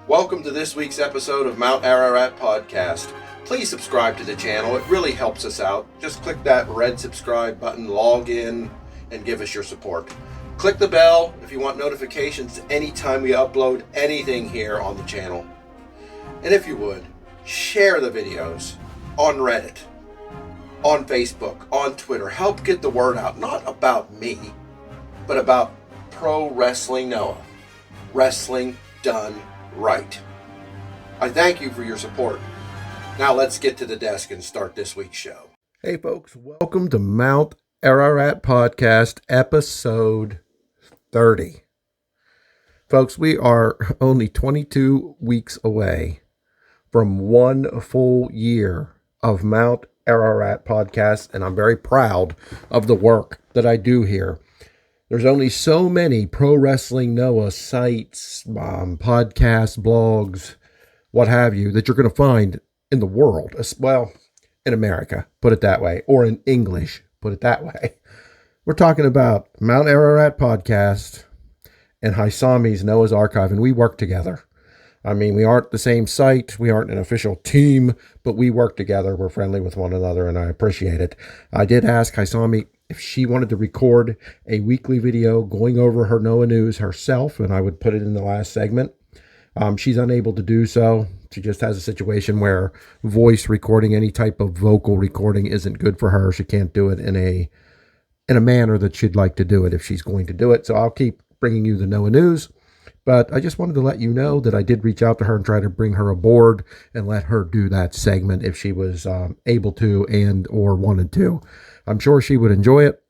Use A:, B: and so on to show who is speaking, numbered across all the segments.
A: Welcome to this week's episode of Mount Ararat Podcast. Please subscribe to the channel. It really helps us out. Just click that red subscribe button, log in, and give us your support. Click the bell if you want notifications anytime we upload anything here on the channel. And if you would, share the videos on Reddit, on Facebook, on Twitter. Help get the word out, not about me, but about Pro Wrestling Noah. Wrestling done right. I thank you for your support. Now let's get to the desk and start this week's show. Hey folks, welcome to Mount Ararat Podcast, episode 30. Folks, we are only 22 weeks away from 1 full year of Mount Ararat Podcast, and I'm very proud of the work that I do here. There's only so many Pro Wrestling Noah sites, podcasts, blogs, what have you, that you're going to find in the world. Well, in America, put it that way, or in English, put it that way. We're talking about Mount Ararat Podcast and Hisame's Noah's Archive, and we work together. I mean, we aren't the same site, we aren't an official team, but we work together. We're friendly with one another, and I appreciate it. I did ask Hisame if she wanted to record a weekly video going over her Noah news herself, and I would put it in the last segment. She's unable to do so. She just has a situation where voice recording, any type of vocal recording, isn't good for her. She can't do it in a manner that she'd like to do it if she's going to do it. So I'll keep bringing you the Noah news. But I just wanted to let you know that I did reach out to her and try to bring her aboard and let her do that segment if she was able to and or wanted to. I'm sure she would enjoy it,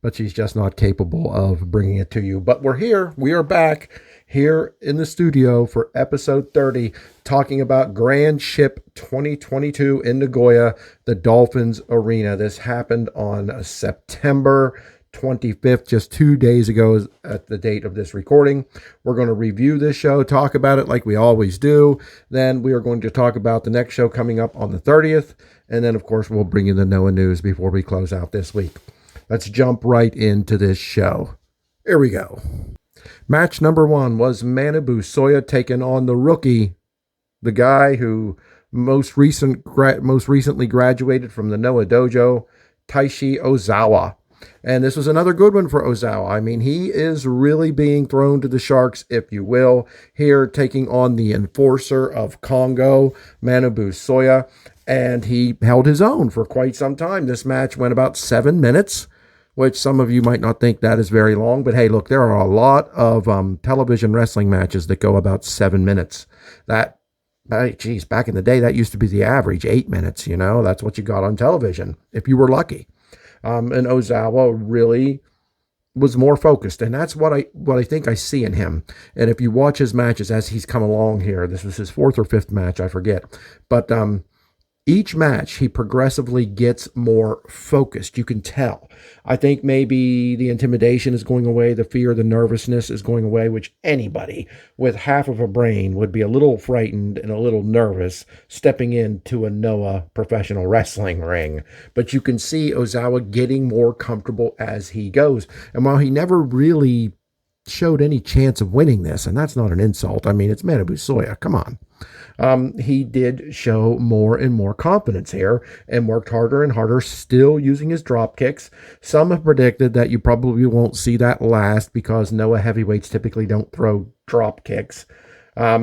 A: but she's just not capable of bringing it to you. But we're here. We are back here in the studio for episode 30, talking about Grand Ship 2022 in Nagoya, the Dolphins Arena. This happened on September 25th, just 2 days ago at the date of this recording. We're going to review this show, talk about it like we always do. Then we are going to talk about the next show coming up on the 30th. And then, of course, we'll bring you the Noah news before we close out this week. Let's jump right into this show. Here we go. Match number 1 was Manabu Soya taking on the rookie, the guy who most recently graduated from the Noah Dojo, Taishi Ozawa. And this was another good one for Ozawa. I mean, he is really being thrown to the sharks, if you will, here taking on the enforcer of Congo, Manabu Soya, and he held his own for quite some time. This match went about 7 minutes, which some of you might not think that is very long, but hey, look, there are a lot of television wrestling matches that go about 7 minutes. Back in the day, that used to be the average, 8 minutes, that's what you got on television, if you were lucky. And Ozawa really was more focused, and that's what I think I see in him. And if you watch his matches as he's come along here, this was his 4th or 5th match, I forget. But each match, he progressively gets more focused. You can tell. I think maybe the intimidation is going away, the fear, the nervousness is going away, which anybody with half of a brain would be a little frightened and a little nervous stepping into a Noah professional wrestling ring. But you can see Ozawa getting more comfortable as he goes. And while he never really showed any chance of winning this, and that's not an insult. I mean, it's Manabu Soya. Come on. He did show more and more confidence here and worked harder and harder, still using his drop kicks. Some have predicted that you probably won't see that last because Noah heavyweights typically don't throw drop kicks. I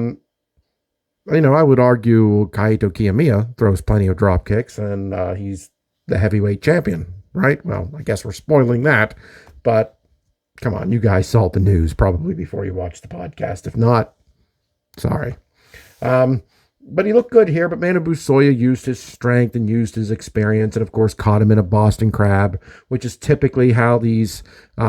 A: would argue Kaito Kiyomiya throws plenty of drop kicks, and he's the heavyweight champion, right? Well, I guess we're spoiling that, but come on, you guys saw the news probably before you watched the podcast. If not, sorry. But he looked good here, but Manabu Soya used his strength and used his experience and, of course, caught him in a Boston Crab, which is typically how these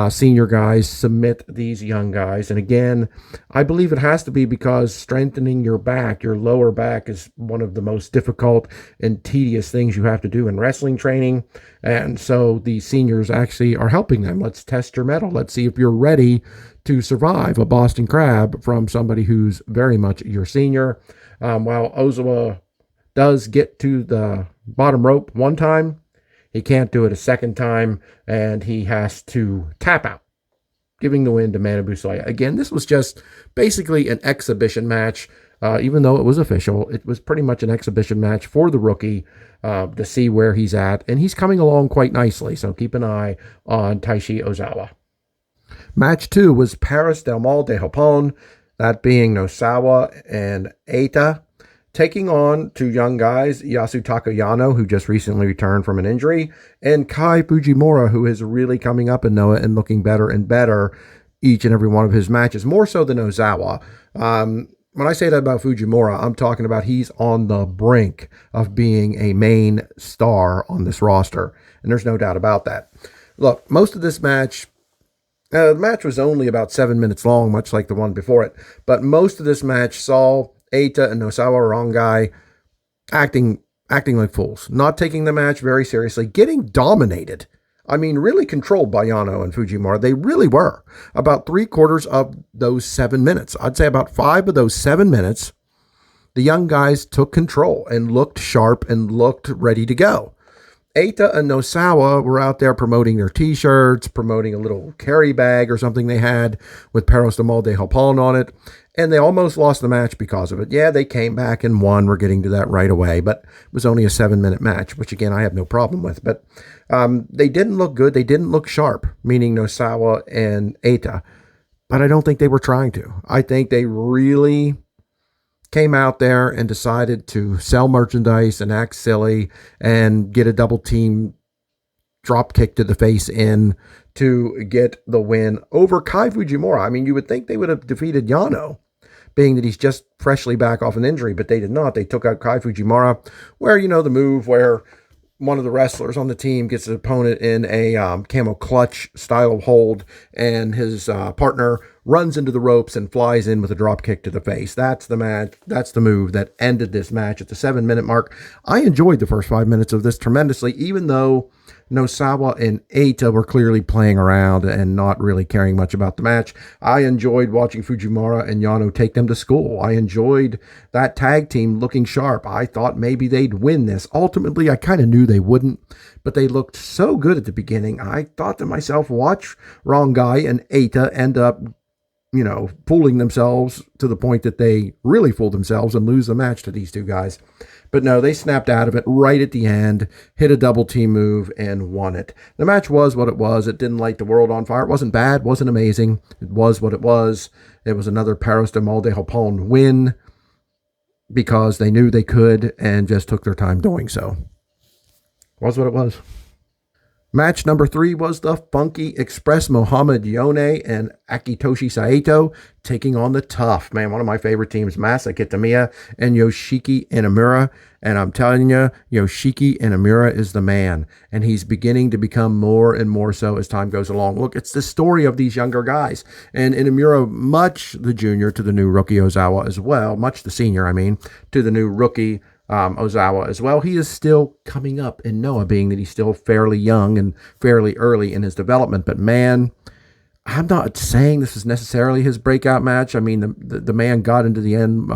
A: senior guys submit these young guys. And again, I believe it has to be because strengthening your back, your lower back, is one of the most difficult and tedious things you have to do in wrestling training. And so the seniors actually are helping them. Let's test your mettle. Let's see if you're ready to survive a Boston Crab from somebody who's very much your senior. While Ozawa does get to the bottom rope one time, he can't do it a second time, and he has to tap out, giving the win to Manabu Soya. Again, this was just basically an exhibition match.
B: even though it was official. It was pretty much an exhibition match for the rookie to see where he's at, and he's coming along quite nicely, so keep an eye on Taishi Ozawa. Match 2 was Paris Del Mal de Japón, that being Nosawa and Eita, taking on two young guys, Yasutaka Yano, who just recently returned from an injury, and Kai Fujimura, who is really coming up in Noah and looking better and better each and every one of his matches, more so than Ozawa. When I say that about Fujimura, I'm talking about he's on the brink of being a main star on this roster, and there's no doubt about that. Look, most of this match, the match was only about 7 minutes long, much like the one before it, but most of this match saw Eita and Nosawa Rongai acting like fools, not taking the match very seriously, getting dominated. I mean, really controlled by Yano and Fujimura. They really were. About 3/4 of those 7 minutes, I'd say about 5 of those 7 minutes, the young guys took control and looked sharp and looked ready to go. Eita and Nosawa were out there promoting their t-shirts, promoting a little carry bag or something they had with Paris Del Mal de Japón on it, and they almost lost the match because of it. Yeah, they came back and won. We're getting to that right away, but it was only a 7-minute match, which again, I have no problem with. But they didn't look good. They didn't look sharp, meaning Nosawa and Eita, but I don't think they were trying to. I think they really came out there and decided to sell merchandise and act silly and get a double team drop kick to the face in to get the win over Kai Fujimura. I mean, you would think they would have defeated Yano, being that he's just freshly back off an injury, but they did not. They took out Kai Fujimura, where, you know, the move where one of the wrestlers on the team gets an opponent in a camo clutch style of hold, and his partner runs into the ropes and flies in with a drop kick to the face. That's the match. That's the move that ended this match at the 7-minute mark. I enjoyed the first 5 minutes of this tremendously, even though Nosawa and Eita were clearly playing around and not really caring much about the match. I enjoyed watching Fujimura and Yano take them to school. I enjoyed that tag team looking sharp. I thought maybe they'd win this. Ultimately, I kind of knew they wouldn't, but they looked so good at the beginning. I thought to myself, watch Rongai and Eita end up, you know, fooling themselves to the point that they really fooled themselves and lose the match to these two guys. But no, they snapped out of it right at the end, hit a double team move, and won it. The match was what it was. It didn't light the world on fire. It wasn't bad, wasn't amazing. It was what it was. It was another Paris Del Mal de Japón win because they knew they could and just took their time doing so. Was what it was. Match number 3 was the Funky Express, Mohamed Yone and Akitoshi Saito taking on the Tough. Man, one of my favorite teams, Masa Kitamiya and Yoshiki Inamura. And I'm telling you, Yoshiki Inamura is the man. And he's beginning to become more and more so as time goes along. Look, it's the story of these younger guys. And Inamura, much the junior to the new rookie Ozawa as well, much the senior, to the new rookie Ozawa as well. He is still coming up in Noah, being that he's still fairly young and fairly early in his development. But man, I'm not saying this is necessarily his breakout match. I mean, the man got into the end,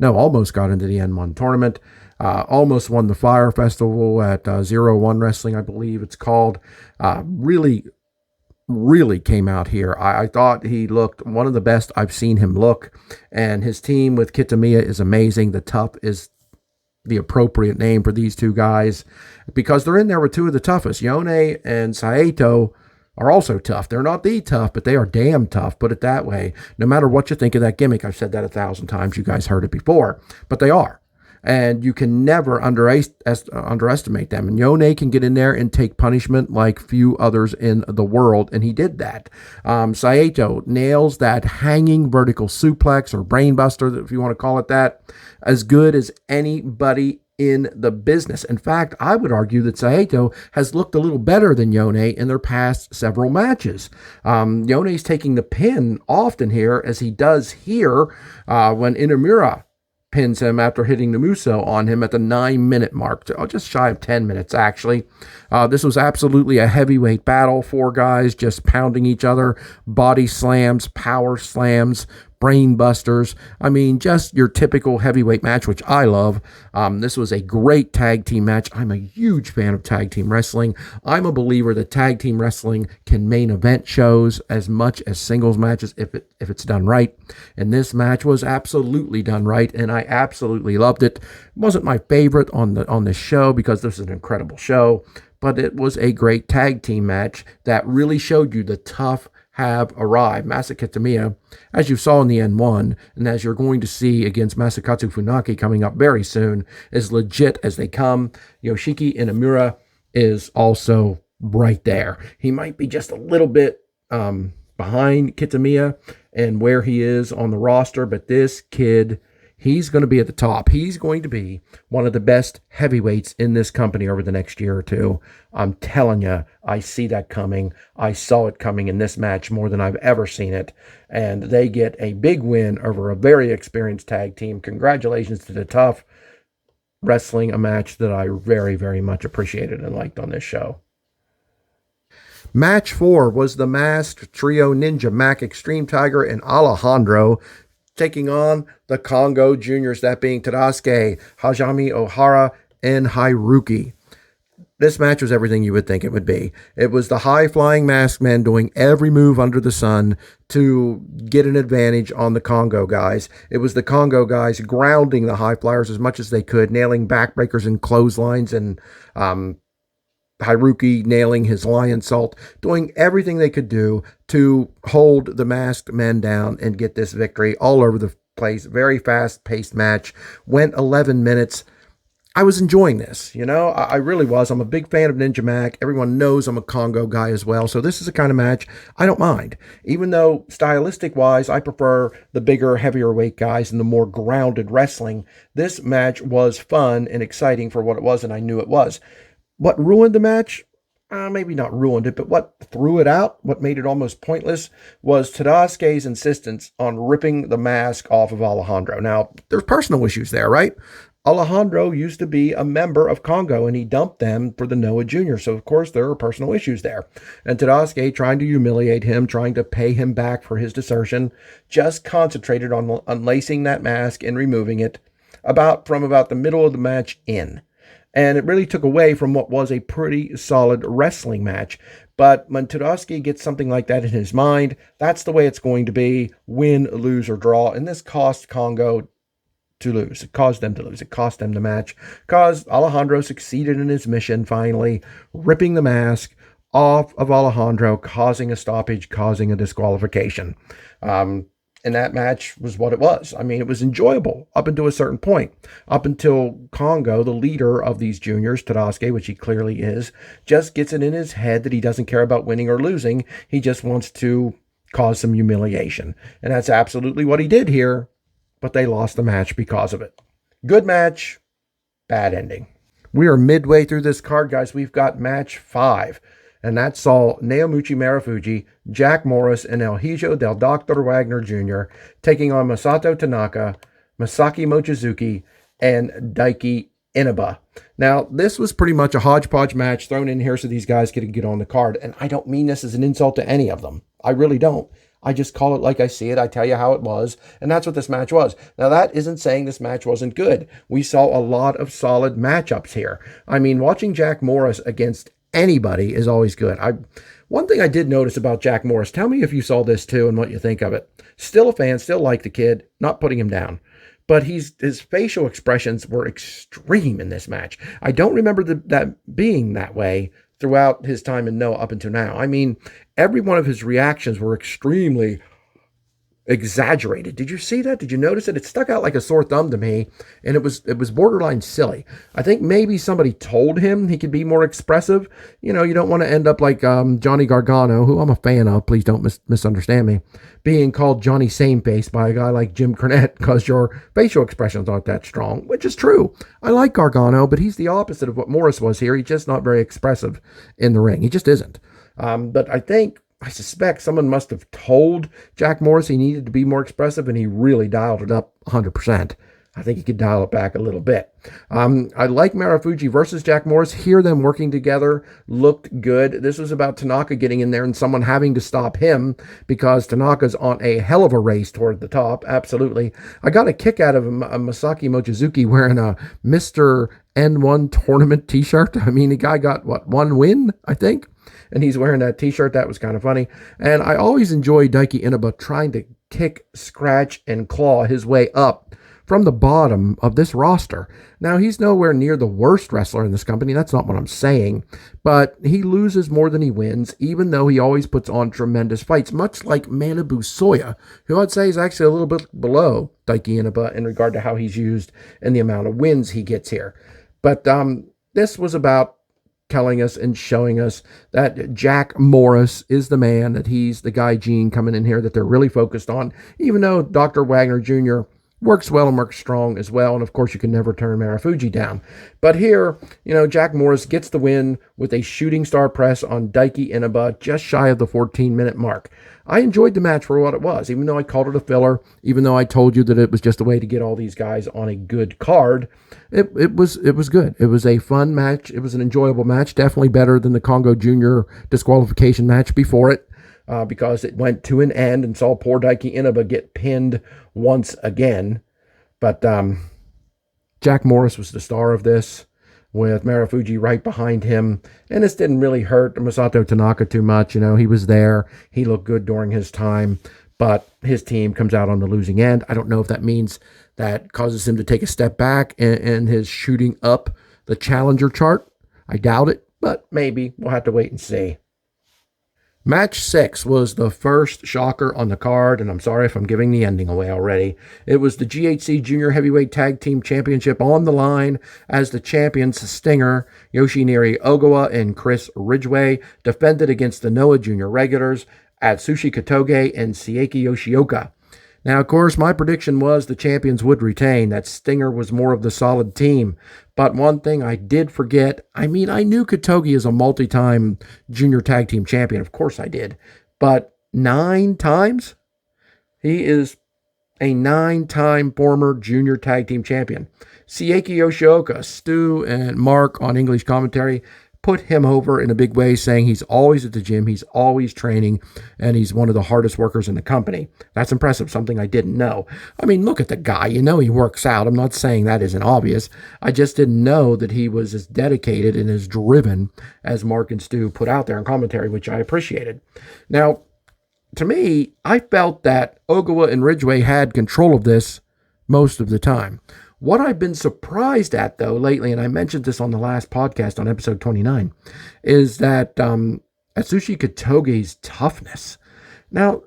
B: almost got into the N1 tournament, almost won the Fire Festival at 01 Wrestling, I believe it's called. Really came out here. I thought he looked one of the best I've seen him look, and his team with Kitamiya is amazing. The Tough is the appropriate name for these two guys because they're in there with two of the toughest. Yone and Saito are also tough. They're not the tough, but they are damn tough, put it that way. No matter what you think of that gimmick, I've said that 1,000 times. You guys heard it before, but they are. And you can never underestimate them. And Yone can get in there and take punishment like few others in the world, and he did that. Saito nails that hanging vertical suplex or brainbuster, if you want to call it that, as good as anybody in the business. In fact, I would argue that Saito has looked a little better than Yone in their past several matches. Yone's taking the pin often here, as he does here when Inamura pins him after hitting the Muso on him at the 9-minute mark, just shy of 10 minutes, actually. This was absolutely a heavyweight battle. 4 guys just pounding each other, body slams, power slams, brain busters. I mean, just your typical heavyweight match, which I love. This was a great tag team match. I'm a huge fan of tag team wrestling. I'm a believer that tag team wrestling can main event shows as much as singles matches if it's done right. And this match was absolutely done right, and I absolutely loved it. It wasn't my favorite on the show because this is an incredible show, but it was a great tag team match that really showed you the tough have arrived. Masa Kitamiya, as you saw in the N1, and as you're going to see against Masakatsu Funaki coming up very soon, is legit as they come. Yoshiki Inamura is also right there. He might be just a little bit behind Kitamiya and where he is on the roster, but this kid, he's going to be at the top. He's going to be one of the best heavyweights in this company over the next year or two. I'm telling you, I see that coming. I saw it coming in this match more than I've ever seen it. And they get a big win over a very experienced tag team. Congratulations to the Tough wrestling, a match that I very, very much appreciated and liked on this show. Match 4 was the Masked Trio Ninja Mac, Extreme Tiger, and Alejandro taking on the Congo Juniors, that being Tadasuke, Hajime Ohara, and Haruki. This match was everything you would think it would be. It was the high-flying masked men doing every move under the sun to get an advantage on the Congo guys. It was the Congo guys grounding the high flyers as much as they could, nailing backbreakers and clotheslines, and Haruki nailing his lion salt, doing everything they could do to hold the masked men down and get this victory all over the place. Very fast-paced match. Went 11 minutes. I was enjoying this, I really was. I'm a big fan of Ninja Mac. Everyone knows I'm a Congo guy as well, so this is a kind of match I don't mind. Even though stylistic-wise, I prefer the bigger, heavier weight guys and the more grounded wrestling, this match was fun and exciting for what it was, and I knew it was. What ruined the match? Maybe not ruined it, but what threw it out, what made it almost pointless, was Tadasuke's insistence on ripping the mask off of Alejandro. Now, there's personal issues there, right? Alejandro used to be a member of Congo, and he dumped them for the Noah Jr., so of course there are personal issues there. And Tadasuke, trying to humiliate him, trying to pay him back for his desertion, just concentrated on unlacing that mask and removing it from about the middle of the match in. And it really took away from what was a pretty solid wrestling match. But when Tadasuke gets something like that in his mind, that's the way it's going to be, win, lose, or draw. And this cost Congo to lose. It caused them to lose. It cost them the match. Because Alejandro succeeded in his mission, finally, ripping the mask off of Alejandro, causing a stoppage, causing a disqualification. And that match was what it was. I mean, it was enjoyable up until a certain point. Up until Congo, the leader of these juniors, Tadasuke, which he clearly is, just gets it in his head that he doesn't care about winning or losing. He just wants to cause some humiliation. And that's absolutely what he did here. But they lost the match because of it. Good match, bad ending. We are midway through this card, guys. We've got match 5. And that saw Naomichi Marufuji, Jack Morris, and El Hijo del Dr. Wagner Jr. taking on Masato Tanaka, Masaki Mochizuki, and Daiki Inaba. Now, this was pretty much a hodgepodge match thrown in here so these guys could get on the card. And I don't mean this as an insult to any of them. I really don't. I just call it like I see it. I tell you how it was. And that's what this match was. Now, that isn't saying this match wasn't good. We saw a lot of solid matchups here. I mean, watching Jack Morris against anybody is always good. One thing I did notice about Jack Morris, tell me if you saw this too and what you think of it. Still a fan, still like the kid, not putting him down. But his facial expressions were extreme in this match. I don't remember that being that way throughout his time in Noah up until now. I mean, every one of his reactions were extremely exaggerated. Did you see that? Did you notice it? It stuck out like a sore thumb to me, and it was borderline silly. I think maybe somebody told him he could be more expressive. You don't want to end up like Johnny Gargano, who I'm a fan of, please don't misunderstand me, being called Johnny Sameface by a guy like Jim Cornette because your facial expressions aren't that strong, which is true. I like Gargano, but he's the opposite of what Morris was here. He's just not very expressive in the ring. He just isn't. But I suspect someone must have told Jack Morris he needed to be more expressive, and he really dialed it up 100%. I think he could dial it back a little bit. I like Marufuji versus Jack Morris. Here, them working together looked good. This was about Tanaka getting in there and someone having to stop him because Tanaka's on a hell of a race toward the top. Absolutely. I got a kick out of Masaki Mochizuki wearing a Mr. N1 tournament t-shirt. I mean, the guy got, one win, I think? And he's wearing that t-shirt. That was kind of funny. And I always enjoy Daiki Inaba trying to kick, scratch, and claw his way up from the bottom of this roster. Now, he's nowhere near the worst wrestler in this company. That's not what I'm saying. But he loses more than he wins, even though he always puts on tremendous fights, much like Manabu Soya, who I'd say is actually a little bit below Daiki Inaba in regard to how he's used and the amount of wins he gets here. But this was about telling us and showing us that Jack Morris is the man, that he's the guy Gene coming in here that they're really focused on, even though Dr. Wagner Jr. works well and works strong as well. And of course, you can never turn Marufuji down. But here, Jack Morris gets the win with a shooting star press on Daiki Inaba just shy of the 14-minute mark. I enjoyed the match for what it was, even though I called it a filler, even though I told you that it was just a way to get all these guys on a good card. It was good. It was a fun match. It was an enjoyable match, definitely better than the Congo Jr. disqualification match before it, because it went to an end and saw poor Daiki Inaba get pinned once again. But Jack Morris was the star of this, with Marufuji right behind him. And this didn't really hurt Masato Tanaka too much. He was there. He looked good during his time. But his team comes out on the losing end. I don't know if that means that causes him to take a step back in his shooting up the challenger chart. I doubt it, but maybe. We'll have to wait and see. Match 6 was the first shocker on the card, and I'm sorry if I'm giving the ending away already. It was the GHC Junior Heavyweight Tag Team Championship on the line as the champions Stinger, Yoshinari Ogawa, and Chris Ridgway defended against the Noah Junior regulars Atsushi Katoge and Seiki Yoshioka. Now, of course, my prediction was the champions would retain, that Stinger was more of the solid team. But one thing I did forget, I knew Katoge is a multi-time junior tag team champion. Of course I did. But 9 times? He is a 9-time former junior tag team champion. Seiki Yoshioka, Stu, and Mark on English commentary put him over in a big way, saying he's always at the gym, he's always training, and he's one of the hardest workers in the company. That's impressive, something I didn't know. Look at the guy. He works out. I'm not saying that isn't obvious. I just didn't know that he was as dedicated and as driven as Mark and Stu put out there in commentary, which I appreciated. Now, to me, I felt that Ogawa and Ridgway had control of this most of the time. What I've been surprised at, though, lately, and I mentioned this on the last podcast on episode 29, is that Atsushi Katoge's toughness. Now,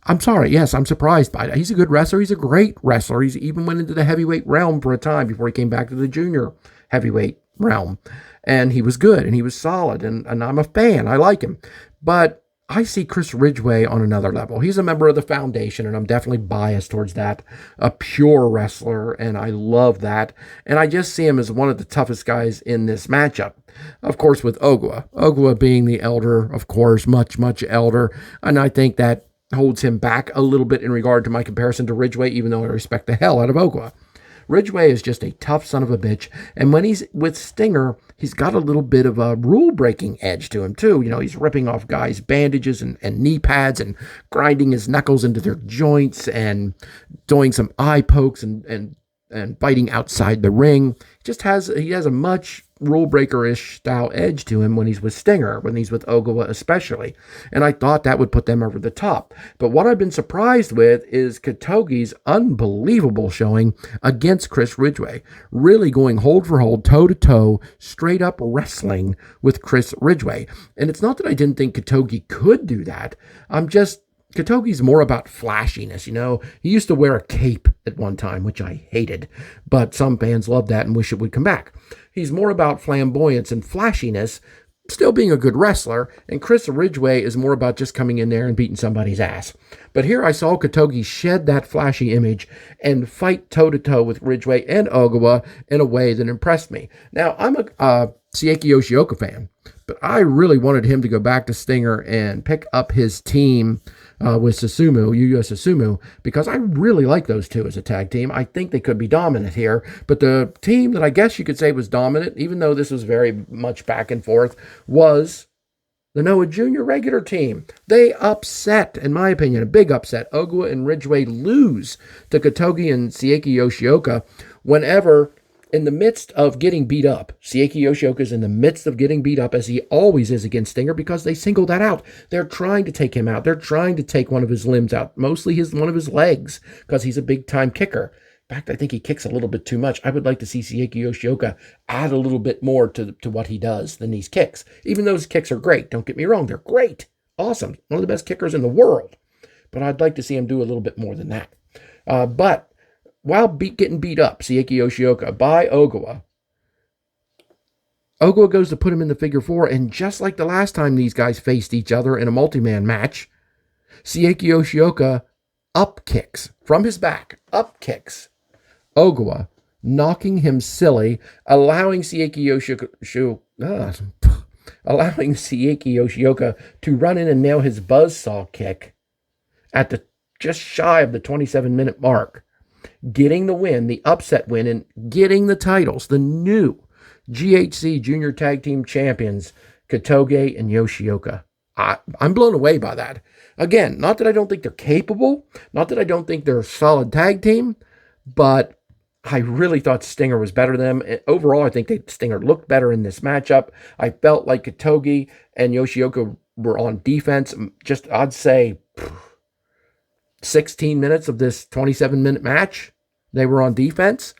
B: I'm sorry. Yes, I'm surprised by that. He's a good wrestler. He's a great wrestler. He's even went into the heavyweight realm for a time before he came back to the junior heavyweight realm. And he was good, and he was solid, and I'm a fan. I like him. But I see Chris Ridgway on another level. He's a member of the Foundation, and I'm definitely biased towards that. A pure wrestler, and I love that. And I just see him as one of the toughest guys in this matchup. Of course, with Ogawa. Ogawa being the elder, of course, much, much elder. And I think that holds him back a little bit in regard to my comparison to Ridgway, even though I respect the hell out of Ogawa. Ridgway is just a tough son of a bitch, and when he's with Stinger, he's got a little bit of a rule-breaking edge to him, too. He's ripping off guys' bandages and knee pads and grinding his knuckles into their joints and doing some eye pokes and biting outside the ring. He has a much rule-breaker-ish style edge to him when he's with Stinger, when he's with Ogawa especially. And I thought that would put them over the top. But what I've been surprised with is Katoge's unbelievable showing against Chris Ridgway. Really going hold for hold, toe-to-toe, straight-up wrestling with Chris Ridgway. And it's not that I didn't think Katoge could do that. Katoge's more about flashiness, He used to wear a cape at one time, which I hated, but some fans love that and wish it would come back. He's more about flamboyance and flashiness, still being a good wrestler, and Chris Ridgway is more about just coming in there and beating somebody's ass. But here I saw Katoge shed that flashy image and fight toe-to-toe with Ridgway and Ogawa in a way that impressed me. Now, I'm a Seiki Yoshioka fan, but I really wanted him to go back to Stinger and pick up his team with Yuya Susumu, because I really like those two as a tag team. I think they could be dominant here. But the team that I guess you could say was dominant, even though this was very much back and forth, was the Noah Jr. regular team. They upset, in my opinion, a big upset. Ogawa and Ridgeway lose to Kotogi and Seiki Yoshioka whenever, in the midst of getting beat up, Seiki Yoshioka is in the midst of getting beat up, as he always is against Stinger, because they singled that out. They're trying to take him out. They're trying to take one of his limbs out, mostly one of his legs, because he's a big-time kicker. In fact, I think he kicks a little bit too much. I would like to see Seiki Yoshioka add a little bit more to what he does than these kicks. Even though his kicks are great. Don't get me wrong. They're great. Awesome. One of the best kickers in the world. But I'd like to see him do a little bit more than that. But while getting beat up, Seiki Yoshioka, by Ogawa goes to put him in the figure four. And just like the last time these guys faced each other in a multi-man match, Seiki Yoshioka up kicks from his back. Up kicks Ogawa, knocking him silly, allowing Seiki Yoshioka to run in and nail his buzzsaw kick at the just shy of the 27-minute mark, getting the win, the upset win, and getting the titles, the new GHC Junior Tag Team Champions, Kotoge and Yoshioka. I'm blown away by that. Again, not that I don't think they're capable, not that I don't think they're a solid tag team, but I really thought Stinger was better than them. Overall, I think Stinger looked better in this matchup. I felt like Kotogi and Yoshioka were on defense. Just, I'd say, 16 minutes of this 27-minute match, they were on defense.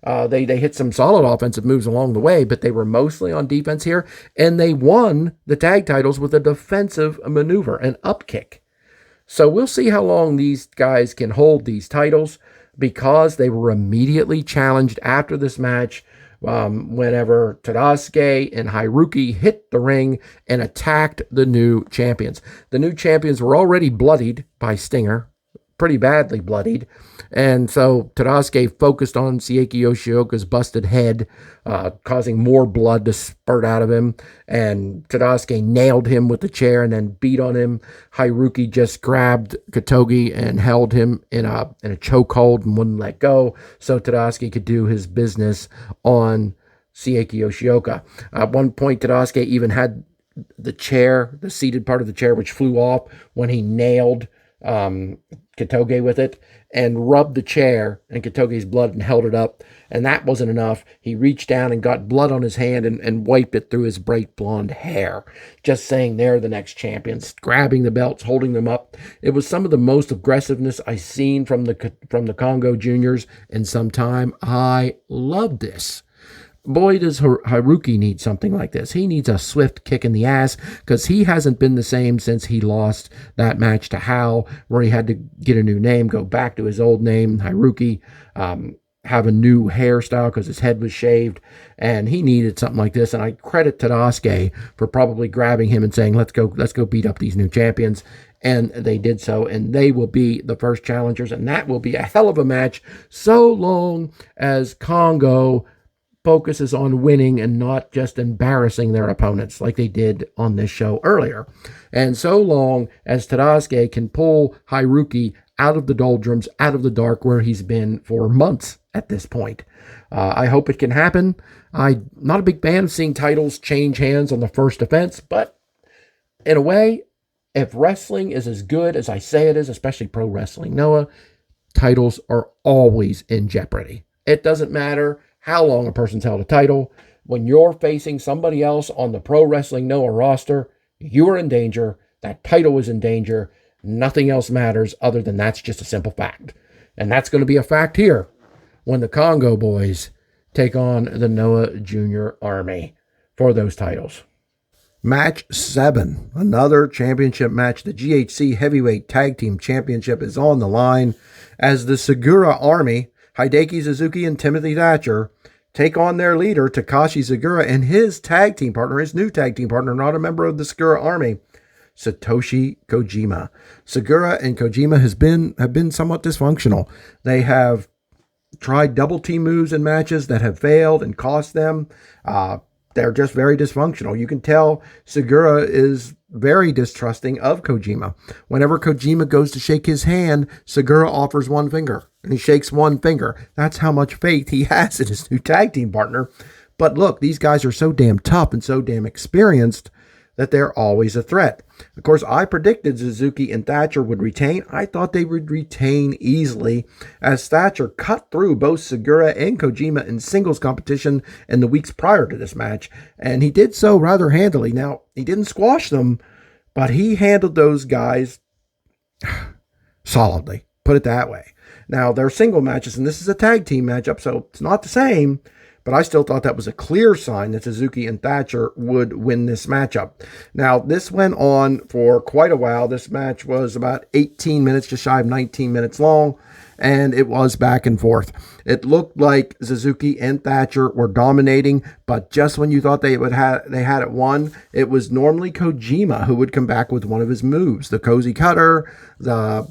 B: They hit some solid offensive moves along the way, but they were mostly on defense here. And they won the tag titles with a defensive maneuver, an up kick. So we'll see how long these guys can hold these titles, because they were immediately challenged after this match whenever Tadasuke and Haruki hit the ring and attacked the new champions. The new champions were already bloodied by Stinger, pretty badly bloodied, and so Tadasuke focused on Seiki Yoshioka's busted head, causing more blood to spurt out of him, and Tadasuke nailed him with the chair and then beat on him. Haruki just grabbed Kotogi and held him in a chokehold and wouldn't let go, so Tadasuke could do his business on Seiki Yoshioka. At one point, Tadasuke even had the chair, the seated part of the chair, which flew off when he nailed Kotoge with it, and rubbed the chair and Kotoge's blood and held it up. And that wasn't enough. He reached down and got blood on his hand and wiped it through his bright blonde hair, just saying they're the next champions, grabbing the belts, holding them up. It was some of the most aggressiveness I've seen from the Congo Juniors in some time. I love this. Boy, does Haruki need something like this. He needs a swift kick in the ass, because he hasn't been the same since he lost that match to Hal, where he had to get a new name, go back to his old name, Haruki, have a new hairstyle because his head was shaved, and he needed something like this. And I credit Tadasuke for probably grabbing him and saying, let's go beat up these new champions. And they did so, and they will be the first challengers, and that will be a hell of a match, so long as Congo focuses on winning and not just embarrassing their opponents like they did on this show earlier. And so long as Tadasuke can pull Haruki out of the doldrums, out of the dark where he's been for months at this point. I hope it can happen. I'm not a big fan of seeing titles change hands on the first defense, but in a way, if wrestling is as good as I say it is, especially pro wrestling Noah, titles are always in jeopardy. It doesn't matter how long a person's held a title. When you're facing somebody else on the Pro Wrestling Noah roster, you are in danger. That title is in danger. Nothing else matters other than that's just a simple fact. And that's going to be a fact here when the Congo boys take on the Noah Junior Army for those titles. Match 7, another championship match. The GHC Heavyweight Tag Team Championship is on the line as the Segura Army, Hideki Suzuki and Timothy Thatcher, take on their leader, Takashi Segura, and his tag team partner, his new tag team partner, not a member of the Segura Army, Satoshi Kojima. Segura and Kojima have been somewhat dysfunctional. They have tried double team moves in matches that have failed and cost them. they're just very dysfunctional. You can tell Segura is very distrusting of Kojima. Whenever Kojima goes to shake his hand, Segura offers one finger, and he shakes one finger. That's how much faith he has in his new tag team partner. But look, these guys are so damn tough and so damn experienced that they're always a threat. Of course, I predicted Suzuki and Thatcher would retain. I thought they would retain easily, as Thatcher cut through both Segura and Kojima in singles competition in the weeks prior to this match, and he did so rather handily. Now, he didn't squash them, but he handled those guys solidly, put it that way. Now, they're single matches, and this is a tag team matchup, so it's not the same, but I still thought that was a clear sign that Suzuki and Thatcher would win this matchup. Now, this went on for quite a while. This match was about 18 minutes, just shy of 19 minutes long, and it was back and forth. It looked like Suzuki and Thatcher were dominating, but just when you thought they had it won, it was normally Kojima who would come back with one of his moves. The cozy cutter, the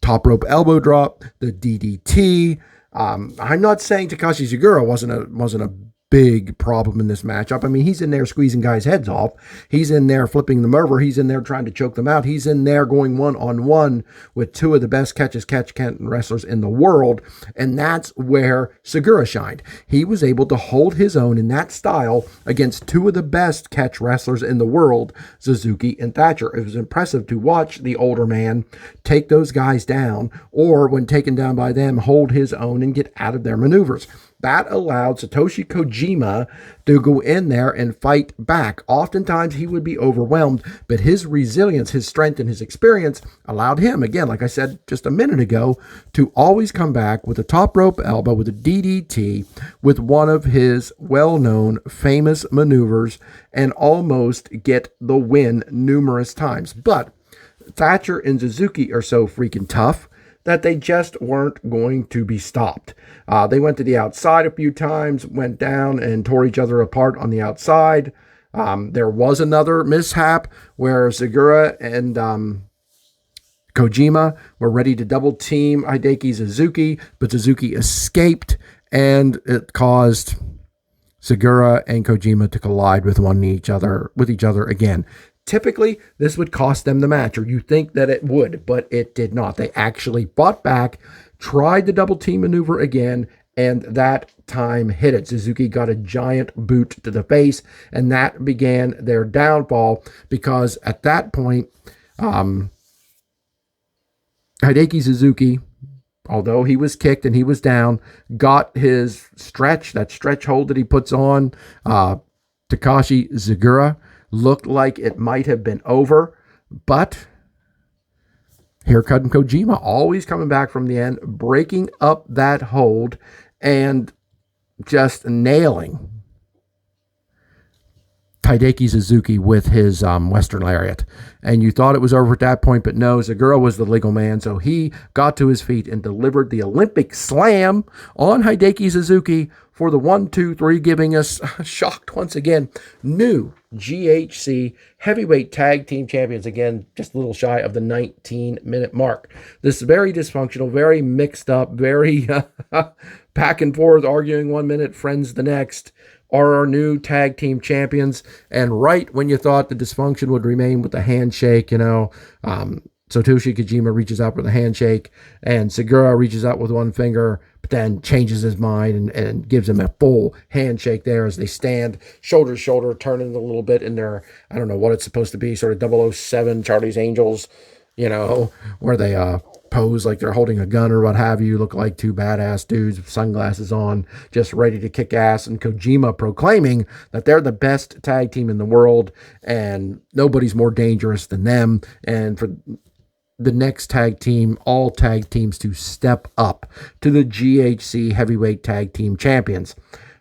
B: top rope elbow drop, the DDT. I'm not saying Takashi Sugiura wasn't a big problem in this matchup. I mean, he's in there squeezing guys' heads off. He's in there flipping them over. He's in there trying to choke them out. He's in there going one-on-one with two of the best catch wrestlers in the world. And that's where Sugiura shined. He was able to hold his own in that style against two of the best catch wrestlers in the world, Suzuki and Thatcher. It was impressive to watch the older man take those guys down, or when taken down by them, hold his own and get out of their maneuvers. That allowed Satoshi Kojima to go in there and fight back. Oftentimes he would be overwhelmed, but his resilience, his strength, and his experience allowed him, again, like I said just a minute ago, to always come back with a top rope elbow, with a DDT, with one of his well-known famous maneuvers, and almost get the win numerous times. But Thatcher and Suzuki are so freaking tough that they just weren't going to be stopped. They went to the outside a few times, went down and tore each other apart on the outside. There was another mishap where Segura and Kojima were ready to double team Hideki Suzuki, but Suzuki escaped, and it caused Segura and Kojima to collide with each other again. Typically, this would cost them the match, or you think that it would, but it did not. They actually fought back, tried the double team maneuver again, and that time hit it. Suzuki got a giant boot to the face, and that began their downfall, because at that point, Hideki Suzuki, although he was kicked and he was down, got his that stretch hold that he puts on Takashi Sugiura. Looked like it might have been over, but here comes Kojima, always coming back from the end, breaking up that hold and just nailing Hideki Suzuki with his Western Lariat. And you thought it was over at that point, but no, Segura was the legal man, so he got to his feet and delivered the Olympic slam on Hideki Suzuki for the 1-2-3, giving us, shocked once again, new GHC heavyweight tag team champions. Again, just a little shy of the 19-minute mark. This is very dysfunctional, very mixed up, very back and forth, arguing 1 minute, friends the next, are our new tag team champions. And right when you thought the dysfunction would remain with the handshake, Satoshi Kojima reaches out with a handshake, and Segura reaches out with one finger, but then changes his mind and gives him a full handshake there as they stand shoulder to shoulder, turning a little bit in their, I don't know what it's supposed to be, sort of 007 Charlie's Angels, where they pose like they're holding a gun or what have you, look like two badass dudes with sunglasses on, just ready to kick ass, and Kojima proclaiming that they're the best tag team in the world and nobody's more dangerous than them, and for the next tag team, all tag teams, to step up to the GHC heavyweight tag team champions.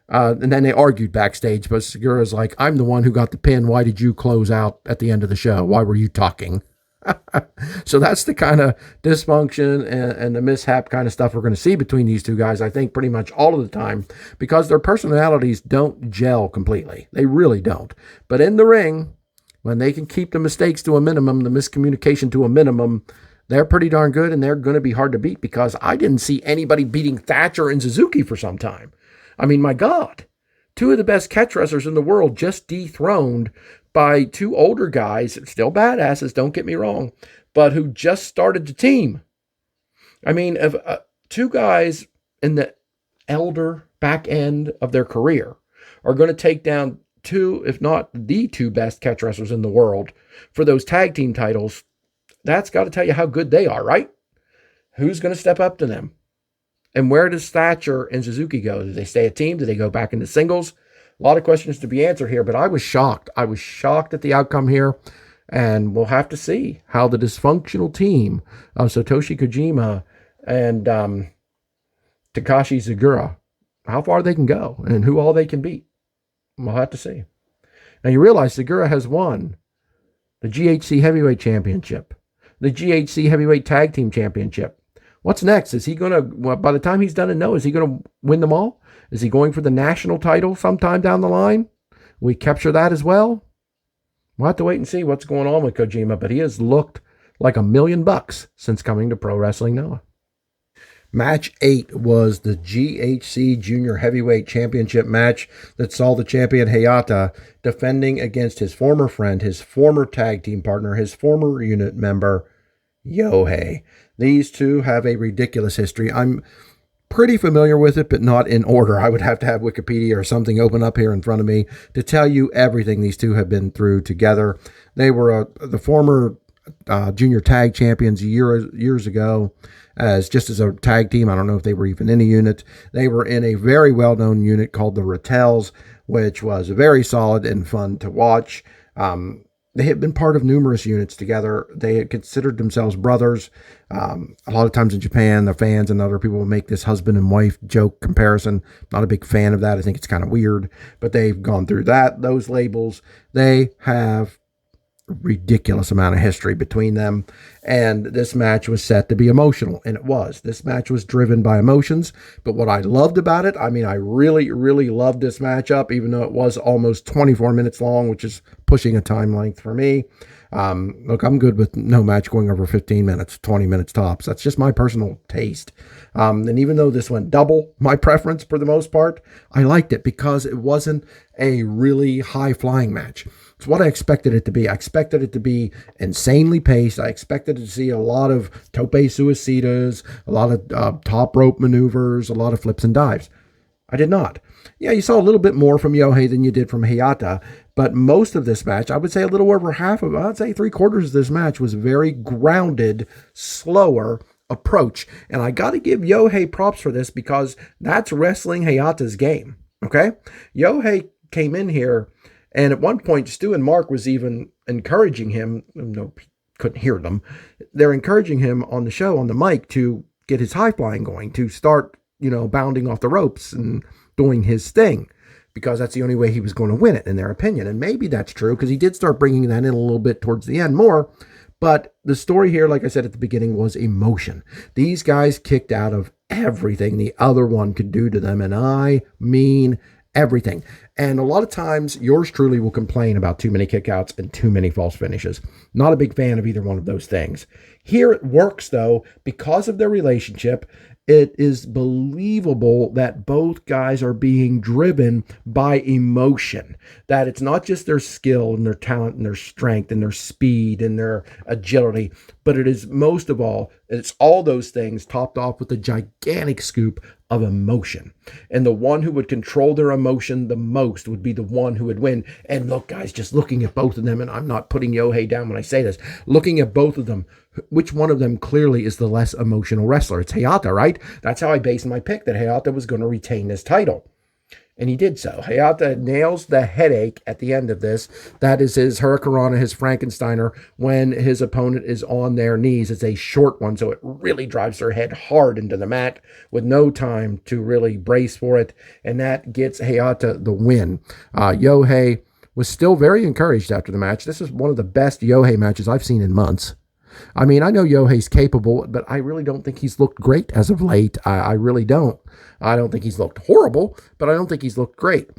B: And then they argued backstage, but Segura's like, I'm the one who got the pin. Why did you close out at the end of the show? Why were you talking? So that's the kind of dysfunction and the mishap kind of stuff we're going to see between these two guys, I think, pretty much all of the time, because their personalities don't gel completely. They really don't. But in the ring, when they can keep the mistakes to a minimum, the miscommunication to a minimum, they're pretty darn good, and they're going to be hard to beat, because I didn't see anybody beating Thatcher and Suzuki for some time. I mean, my God. Two of the best catch wrestlers in the world just dethroned by two older guys, still badasses, don't get me wrong, but who just started the team. I mean, if two guys in the elder back end of their career are going to take down two, if not the two best catch wrestlers in the world for those tag team titles, that's got to tell you how good they are, right? Who's going to step up to them? And where does Thatcher and Suzuki go? Do they stay a team? Do they go back into singles? A lot of questions to be answered here, but I was shocked. I was shocked at the outcome here, and we'll have to see how the dysfunctional team of Satoshi Kojima and Takashi Zagura, how far they can go and who all they can beat. We'll have to see. Now, you realize Segura has won the GHC Heavyweight Championship, the GHC Heavyweight Tag Team Championship. What's next? Is he going to, by the time he's done and know, is he going to win them all? Is he going for the national title sometime down the line? We capture that as well? We'll have to wait and see what's going on with Kojima, but he has looked like $1 million since coming to Pro Wrestling Noah. Match 8 was the GHC Junior Heavyweight Championship match that saw the champion Hayata defending against his former friend, his former tag team partner, his former unit member, Yohei. These two have a ridiculous history. I'm pretty familiar with it, but not in order. I would have to have Wikipedia or something open up here in front of me to tell you everything these two have been through together. They were the former junior tag champions years ago as just as a tag team. I don't know if they were even in a unit. They were in a very well-known unit called the Rattels, which was very solid and fun to watch. They had been part of numerous units together. They had considered themselves brothers. A lot of times in Japan, the fans and other people will make this husband and wife joke comparison. Not a big fan of that. I think it's kind of weird, but they've gone through those labels. They have ridiculous amount of history between them, and this match was set to be emotional, and it was. This match was driven by emotions, but what I loved about it, I really loved this matchup, even though it was almost 24 minutes long, which is pushing a time length for me. Look, I'm good with no match going over 15 minutes, 20 minutes tops. That's just my personal taste. And even though this went double my preference for the most part, I liked it because it wasn't a really high-flying match. It's what I expected it to be. I expected it to be insanely paced. I expected to see a lot of tope suicidas, a lot of top rope maneuvers, a lot of flips and dives. I did not. Yeah, you saw a little bit more from Yohei than you did from Hayata, but most of this match, I would say a little over half of it, I'd say 3/4 of this match was very grounded, slower approach. And I got to give Yohei props for this because that's wrestling Hayata's game. Okay? Yohei came in here, and at one point, Stu and Mark was even encouraging him. No, couldn't hear them. They're encouraging him on the show, on the mic, to get his high flying going, to start, bounding off the ropes and doing his thing, because that's the only way he was going to win it, in their opinion. And maybe that's true, because he did start bringing that in a little bit towards the end more. But the story here, like I said at the beginning, was emotion. These guys kicked out of everything the other one could do to them, and I mean everything. And a lot of times, yours truly will complain about too many kickouts and too many false finishes. Not a big fan of either one of those things. Here it works, though, because of their relationship. It is believable that both guys are being driven by emotion, that it's not just their skill and their talent and their strength and their speed and their agility, but it is most of all, it's all those things topped off with a gigantic scoop of emotion. And the one who would control their emotion the most would be the one who would win. And look, guys, just looking at both of them, and I'm not putting Yohei down when I say this, looking at both of them, which one of them clearly is the less emotional wrestler? It's Hayata, right? That's how I based my pick, that Hayata was going to retain this title. And he did so. Hayata nails the headache at the end of this. That is his Hurricanrana, his Frankensteiner, when his opponent is on their knees. It's a short one, so it really drives their head hard into the mat with no time to really brace for it. And that gets Hayata the win. Yohei was still very encouraged after the match. This is one of the best Yohei matches I've seen in months. I mean, I know Yohei's capable, but I really don't think he's looked great as of late. I really don't. I don't think he's looked horrible, but I don't think he's looked great.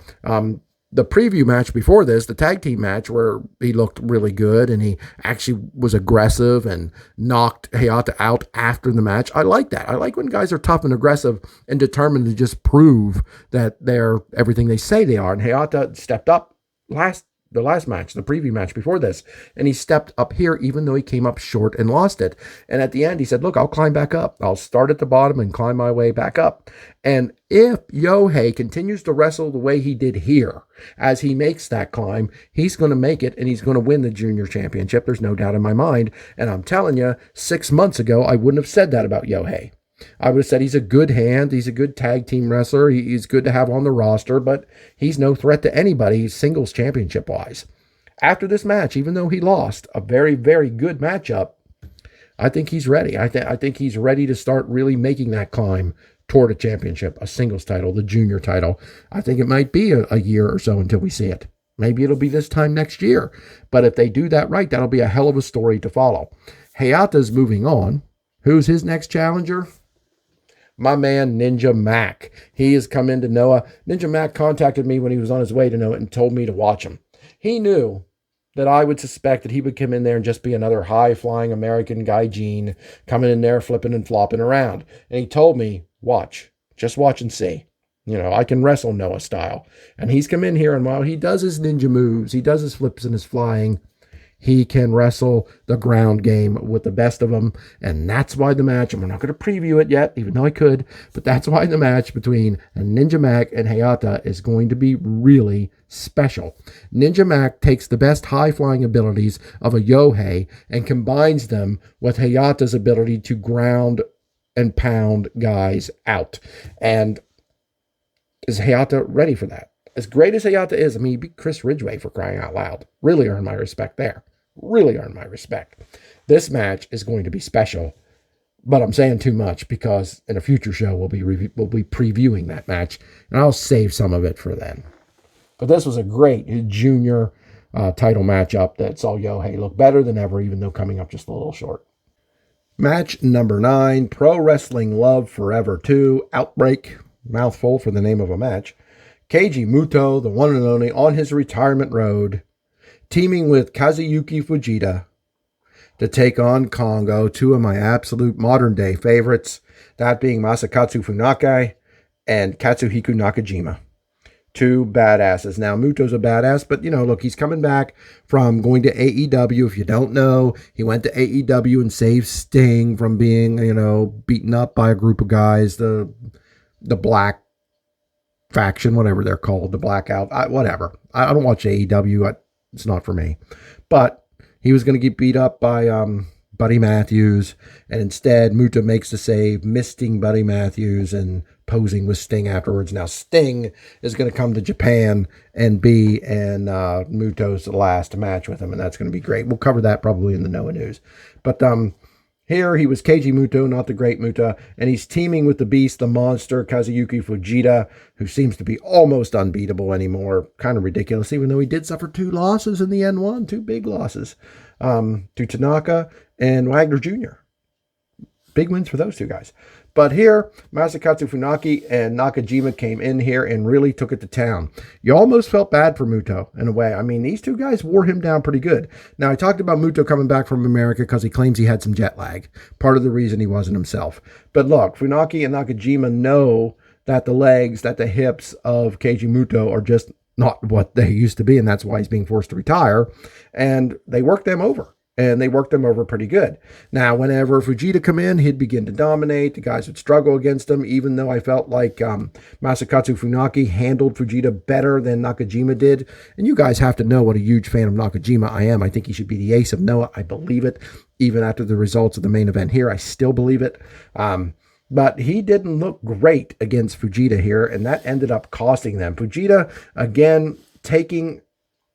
B: The preview match before this, the tag team match where he looked really good and he actually was aggressive and knocked Hayata out after the match. I like that. I like when guys are tough and aggressive and determined to just prove that they're everything they say they are. And Hayata stepped up the last match, the preview match before this, and he stepped up here even though he came up short and lost it. And at the end, he said, look, I'll climb back up. I'll start at the bottom and climb my way back up. And if Yohei continues to wrestle the way he did here, as he makes that climb, he's going to make it and he's going to win the junior championship. There's no doubt in my mind. And I'm telling you, 6 months ago, I wouldn't have said that about Yohei. I would have said he's a good hand. He's a good tag team wrestler. He's good to have on the roster, but he's no threat to anybody singles championship wise. After this match, even though he lost a very, very good matchup, I think he's ready. I think he's ready to start really making that climb toward a championship, a singles title, the junior title. I think it might be a year or so until we see it. Maybe it'll be this time next year. But if they do that right, that'll be a hell of a story to follow. Hayata's moving on. Who's his next challenger? My man, Ninja Mac. He has come into Noah. Ninja Mac contacted me when he was on his way to Noah and told me to watch him. He knew that I would suspect that he would come in there and just be another high-flying American gaijin coming in there flipping and flopping around. And he told me, watch. Just watch and see. You know, I can wrestle Noah style. And he's come in here, and while he does his ninja moves, he does his flips and his flying, he can wrestle the ground game with the best of them. And that's why the match, and we're not going to preview it yet, even though I could, but that's why the match between Ninja Mac and Hayata is going to be really special. Ninja Mac takes the best high-flying abilities of a Yohei and combines them with Hayata's ability to ground and pound guys out. And is Hayata ready for that? As great as Hayata is, I mean, he beat Chris Ridgway for crying out loud. Really earned my respect there. Really earned my respect. This match is going to be special, but I'm saying too much because in a future show we'll be previewing that match, and I'll save some of it for then. But this was a great junior title matchup that saw Yohei look better than ever, even though coming up just a little short. Match number 9, Pro Wrestling Love Forever 2, Outbreak, mouthful for the name of a match. Keiji Muto, the one and only, on his retirement road, teaming with Kazuyuki Fujita to take on Kongo, two of my absolute modern-day favorites, that being Masakatsu Funaki and Katsuhiko Nakajima. Two badasses. Now, Muto's a badass, but, you know, look, he's coming back from going to AEW. If you don't know, he went to AEW and saved Sting from being, you know, beaten up by a group of guys, the Black Faction, whatever they're called, the Blackout, whatever. I don't watch AEW. It's not for me. But he was going to get beat up by Buddy Matthews, and instead Muto makes the save, misting Buddy Matthews and posing with Sting afterwards. Now Sting is going to come to Japan and be in Muto's last match with him, and that's going to be great. We'll cover that probably in the Noah News. But here he was Keiji Muto, not the great Muta, and he's teaming with the beast, the monster, Kazuyuki Fujita, who seems to be almost unbeatable anymore. Kind of ridiculous, even though he did suffer 2 losses in the N1, 2 big losses to Tanaka and Wagner Jr. Big wins for those 2 guys. But here, Masakatsu Funaki and Nakajima came in here and really took it to town. You almost felt bad for Muto in a way. I mean, these 2 guys wore him down pretty good. Now, I talked about Muto coming back from America because he claims he had some jet lag. Part of the reason he wasn't himself. But look, Funaki and Nakajima know that the legs, that the hips of Keiji Muto are just not what they used to be, and that's why he's being forced to retire. And they worked them over. And they worked them over pretty good. Now, whenever Fujita come in, he'd begin to dominate. The guys would struggle against him, even though I felt like Masakatsu Funaki handled Fujita better than Nakajima did. And you guys have to know what a huge fan of Nakajima I am. I think he should be the ace of Noah. I believe it. Even after the results of the main event here, I still believe it. But he didn't look great against Fujita here, and that ended up costing them. Fujita, again, taking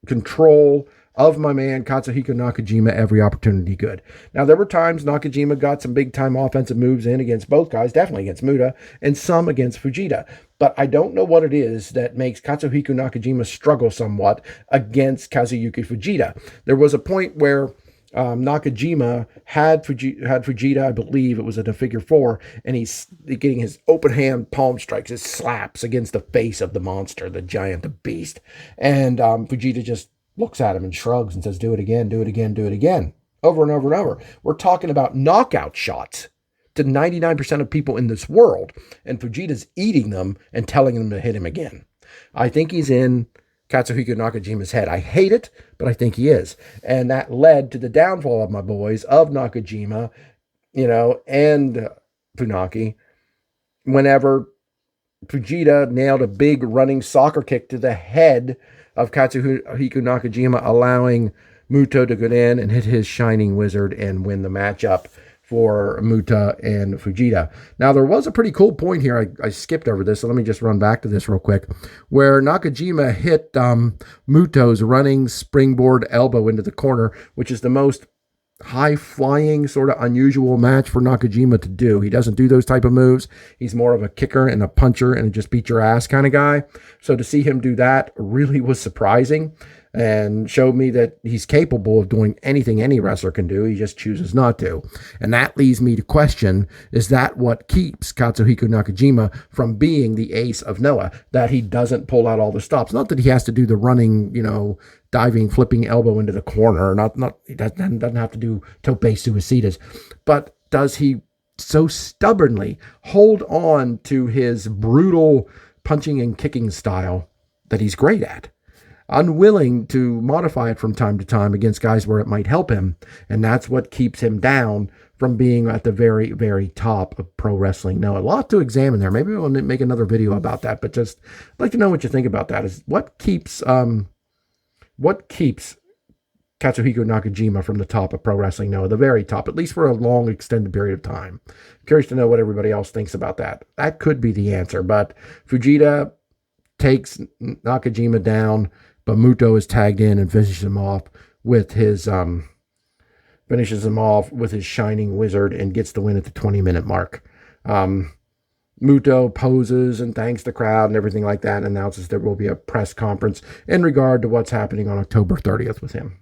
B: control of my man Katsuhiko Nakajima every opportunity good. Now, there were times Nakajima got some big-time offensive moves in against both guys, definitely against Muta, and some against Fujita. But I don't know what it is that makes Katsuhiko Nakajima struggle somewhat against Kazuyuki Fujita. There was a point where Nakajima had Fujita, I believe it was at a figure 4, and he's getting his open hand palm strikes, his slaps against the face of the monster, the giant, the beast. And Fujita just looks at him and shrugs and says, do it again, do it again, do it again, over and over and over. We're talking about knockout shots to 99% of people in this world, and Fujita's eating them and telling them to hit him again. I think he's in Katsuhiko Nakajima's head. I hate it, but I think he is. And that led to the downfall of my boys, of Nakajima, and Funaki, whenever Fujita nailed a big running soccer kick to the head of Katsuhiko Nakajima, allowing Muto to go in and hit his Shining Wizard and win the matchup for Muta and Fujita. Now, there was a pretty cool point here. I skipped over this, so let me just run back to this real quick, where Nakajima hit Muto's running springboard elbow into the corner, which is the most high-flying, sort of unusual match for Nakajima to do. He doesn't do those type of moves. He's more of a kicker and a puncher and just beat your ass kind of guy. So to see him do that really was surprising, and showed me that he's capable of doing anything any wrestler can do. He just chooses not to. And that leads me to question, is that what keeps Katsuhiko Nakajima from being the ace of Noah? That he doesn't pull out all the stops. Not that he has to do the running, diving, flipping elbow into the corner. He doesn't have to do tope suicidas. But does he so stubbornly hold on to his brutal punching and kicking style that he's great at, unwilling to modify it from time to time against guys where it might help him? And that's what keeps him down from being at the very, very top of pro wrestling. Now, a lot to examine there. Maybe we'll make another video about that, but just I'd like to know what you think about that. Is what keeps Katsuhiko Nakajima from the top of pro wrestling? No, the very top, at least for a long, extended period of time. Curious to know what everybody else thinks about that. That could be the answer, but Fujita takes Nakajima down, but Muto is tagged in and finishes him off with his Shining Wizard and gets the win at the 20-minute mark. Muto poses and thanks the crowd and everything like that, and announces there will be a press conference in regard to what's happening on October 30th with him.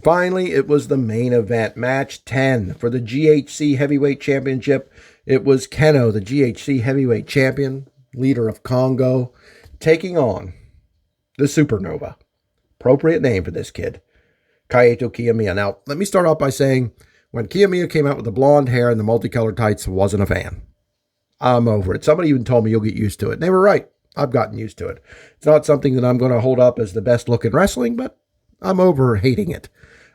B: Finally, it was the main event, match 10 for the GHC Heavyweight Championship. It was Keno, the GHC Heavyweight Champion, leader of Congo, taking on the Supernova. Appropriate name for this kid, Kaito Kiyomiya. Now, let me start off by saying, when Kiyomiya came out with the blonde hair and the multicolored tights, wasn't a fan. I'm over it. Somebody even told me you'll get used to it. And they were right. I've gotten used to it. It's not something that I'm going to hold up as the best look in wrestling, but I'm over hating it.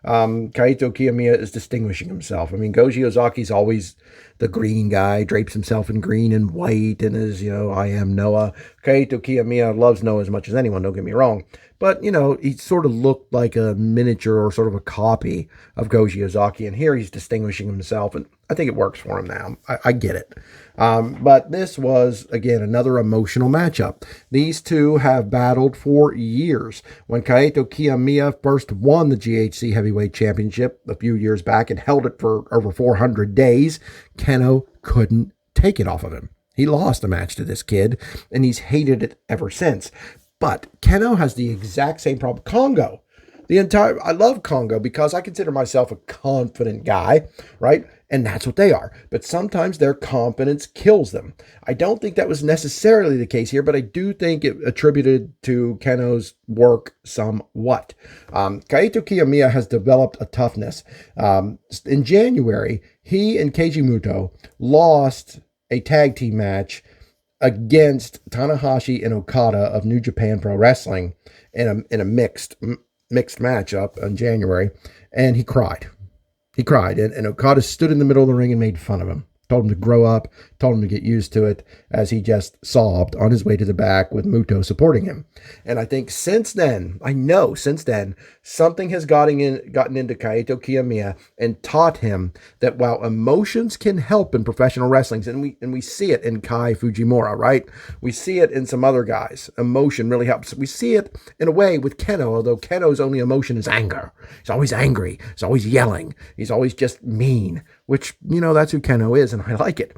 B: Kaito Kiyomiya is distinguishing himself. I mean, Goji Ozaki's always the green guy, drapes himself in green and white, and is, I am Noah. Kaito Kiyomiya loves Noah as much as anyone, don't get me wrong. But, he sort of looked like a miniature or sort of a copy of Goji Ozaki. And here he's distinguishing himself. And I think it works for him now. I get it. But this was, again, another emotional matchup. These two have battled for years. When Kaito Kiyomiya first won the GHC Heavyweight Championship a few years back and held it for over 400 days, Keno couldn't take it off of him. He lost a match to this kid, and he's hated it ever since. But Keno has the exact same problem. Congo. I love Congo because I consider myself a confident guy, right? And that's what they are. But sometimes their confidence kills them. I don't think that was necessarily the case here, but I do think it attributed to Keno's work somewhat. Kaito Kiyomiya has developed a toughness. In January, he and Keiji Muto lost a tag team match against Tanahashi and Okada of New Japan Pro Wrestling in a mixed matchup in January, and he cried. And Okada stood in the middle of the ring and made fun of him. Told him to grow up, told him to get used to it, as he just sobbed on his way to the back with Muto supporting him. And I think since then, something has gotten into Kaito Kiyomiya and taught him that while emotions can help in professional wrestling, and we see it in Kai Fujimura, right? We see it in some other guys. Emotion really helps. We see it in a way with Keno, although Keno's only emotion is anger. He's always angry. He's always yelling. He's always just mean, which, that's who Keno is, and I like it.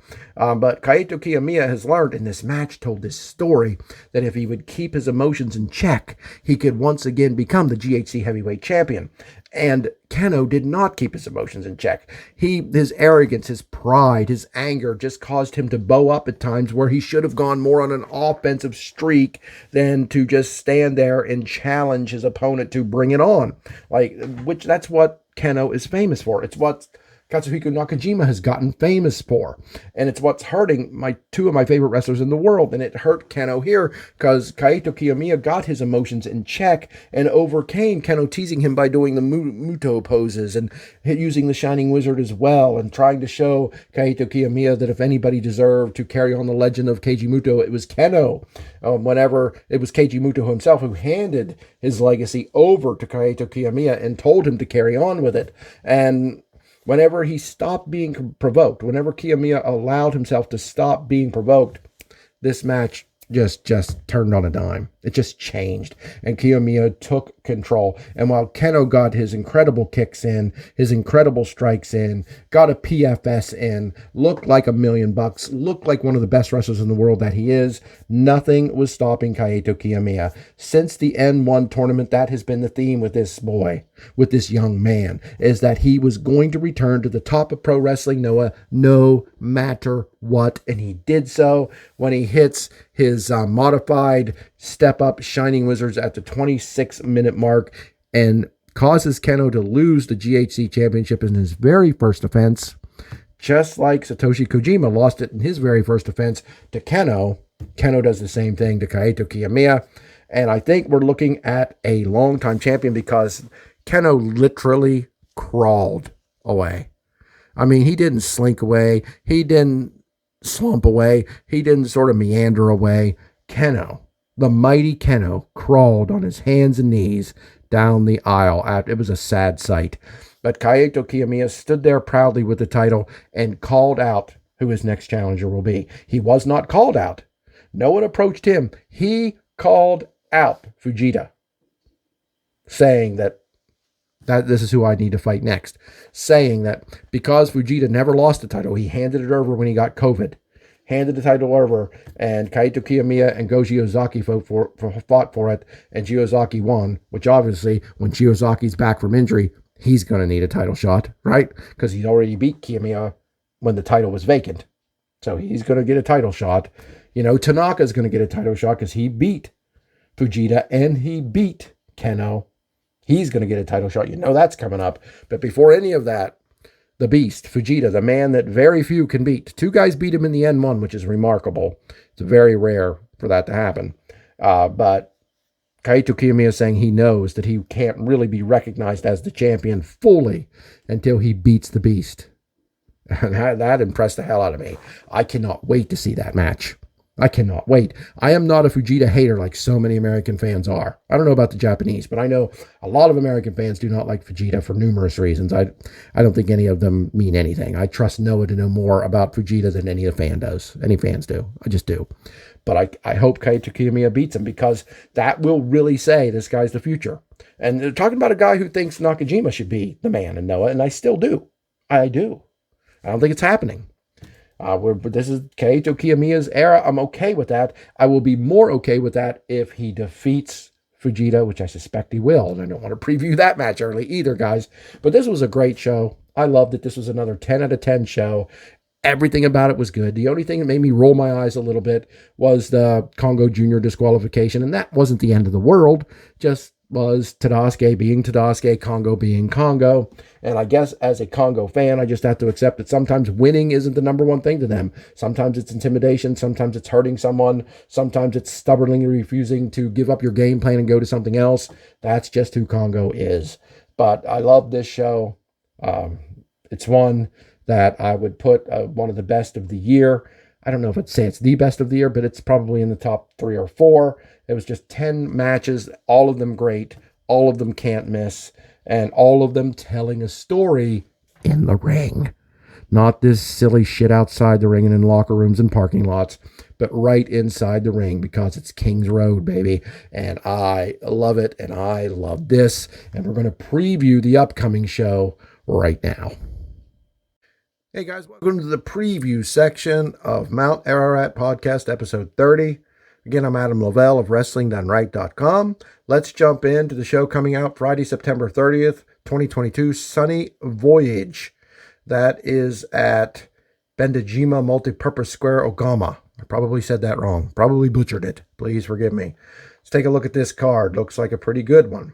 B: But Kaito Kiyomiya has learned, in this match told this story, that if he would keep his emotions in check, he could once again become the GHC heavyweight champion. And Keno did not keep his emotions in check. His arrogance, his pride, his anger just caused him to bow up at times where he should have gone more on an offensive streak than to just stand there and challenge his opponent to bring it on. That's what Keno is famous for. It's what Katsuhiko Nakajima has gotten famous for. And it's what's hurting two of my favorite wrestlers in the world. And it hurt Keno here because Kaito Kiyomiya got his emotions in check and overcame Keno teasing him by doing the Muto poses and using the Shining Wizard as well, and trying to show Kaito Kiyomiya that if anybody deserved to carry on the legend of Keiji Muto, it was Keno. Whenever it was Keiji Muto himself who handed his legacy over to Kaito Kiyomiya and told him to carry on with it. And whenever he stopped being provoked, whenever Kiyomiya allowed himself to stop being provoked, this match just turned on a dime. It just changed, and Kiyomiya took control. And while Keno got his incredible kicks in, his incredible strikes in, got a PFS in, looked like $1 million, looked like one of the best wrestlers in the world that he is, nothing was stopping Kaito Kiyomiya. Since the N1 tournament, that has been the theme with this boy, with this young man, is that he was going to return to the top of pro wrestling Noah no matter what, and he did so when he hits his modified step-up Shining Wizards at the 26-minute mark and causes Keno to lose the GHC championship in his very first offense. Just like Satoshi Kojima lost it in his very first offense to Keno, Keno does the same thing to Kaito Kiyomiya. And I think we're looking at a longtime champion because Keno literally crawled away. I mean, he didn't slink away. He didn't slump away. He didn't sort of meander away. Keno, the mighty Keno, crawled on his hands and knees down the aisle. It was a sad sight. But Kaito Kiyomiya stood there proudly with the title and called out who his next challenger will be. He was not called out. No one approached him. He called out Fujita, saying that this is who I need to fight next. Saying that because Fujita never lost the title, he handed it over when he got COVID. Handed the title over, and Kaito Kiyomiya and Go Shiozaki fought for it, and Shiozaki won, which obviously, when Shiozaki's back from injury, he's going to need a title shot, right? Because he's already beat Kiyomiya when the title was vacant. So he's going to get a title shot. Tanaka's going to get a title shot because he beat Fujita and he beat Keno. He's going to get a title shot. That's coming up. But before any of that, the Beast, Fujita, the man that very few can beat. 2 guys beat him in the N1, which is remarkable. It's very rare for that to happen. But Kaito Kiyomiya is saying he knows that he can't really be recognized as the champion fully until he beats the Beast. And that impressed the hell out of me. I cannot wait to see that match. I cannot wait. I am not a Fujita hater like so many American fans are. I don't know about the Japanese, but I know a lot of American fans do not like Fujita for numerous reasons. I don't think any of them mean anything. I trust Noah to know more about Fujita than any fans do. I just do. But I hope Kaito Kiyomiya beats him because that will really say this guy's the future. And they're talking about a guy who thinks Nakajima should be the man in Noah, and I still do. I do. I don't think it's happening. This is Kaito Kiyomiya's era. I'm okay with that. I will be more okay with that if he defeats Fujita, which I suspect he will. And I don't want to preview that match early either, guys. But this was a great show. I loved it. This was another 10 out of 10 show. Everything about it was good. The only thing that made me roll my eyes a little bit was the Kongo Jr. disqualification. And that wasn't the end of the world. Just was Tadasuke being Tadasuke, Kongo being Kongo. And I guess as a Kongo fan, I just have to accept that sometimes winning isn't the number one thing to them. Sometimes it's intimidation. Sometimes it's hurting someone. Sometimes it's stubbornly refusing to give up your game plan and go to something else. That's just who Kongo is. But I love this show. It's one that I would put one of the best of the year. I don't know if I'd say it's the best of the year, but it's probably in the top 3 or 4. It was just 10 matches, all of them great, all of them can't miss, and all of them telling a story in the ring. Not this silly shit outside the ring and in locker rooms and parking lots, but right inside the ring because it's King's Road, baby. And I love it, and I love this. And we're going to preview the upcoming show right now. Hey guys, welcome to the preview section of Mount Ararat Podcast, episode 30. Again, I'm Adam Lavelle of WrestlingDoneRight.com. Let's jump into the show coming out Friday, September 30th, 2022, Sunny Voyage. That is at Bandaijima Multipurpose Square, Ogama. I probably said that wrong. Probably butchered it. Please forgive me. Let's take a look at this card. Looks like a pretty good one.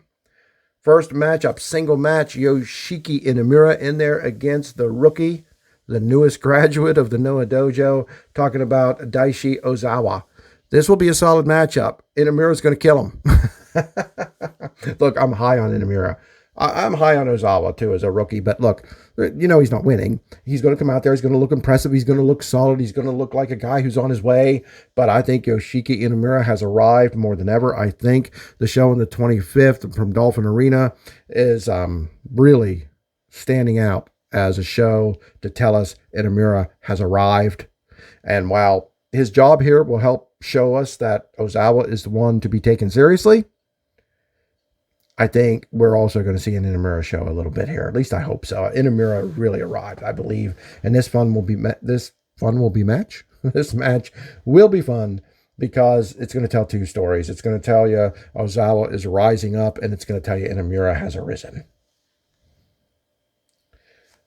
B: First matchup, single match, Yoshiki Inamura in there against the rookie, the newest graduate of the Noah Dojo, talking about Daishi Ozawa. This will be a solid matchup. Inamura's going to kill him. Look, I'm high on Inamura. I'm high on Ozawa, too, as a rookie. But look, you know he's not winning. He's going to come out there. He's going to look impressive. He's going to look solid. He's going to look like a guy who's on his way. But I think Yoshiki Inamura has arrived more than ever. I think the show on the 25th from Dolphin Arena is really standing out as a show to tell us Inamura has arrived. And while his job here will help show us that Ozawa is the one to be taken seriously, I think we're also going to see an Inamura show a little bit here. At least I hope so. Inamura really arrived, I believe. And this match will be fun because it's going to tell two stories. It's going to tell you Ozawa is rising up, and it's going to tell you Inamura has arisen.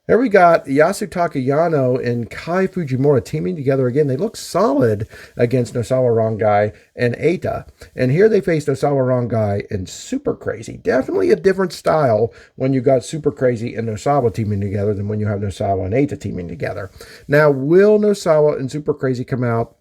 B: Here we got Yasutaka Yano and Kai Fujimura teaming together again. They look solid against Nosawa Rongai and Eita. And here they faced Nosawa Rongai and Super Crazy. Definitely a different style when you got Super Crazy and Nosawa teaming together than when you have Nosawa and Eita teaming together. Now, will Nosawa and Super Crazy come out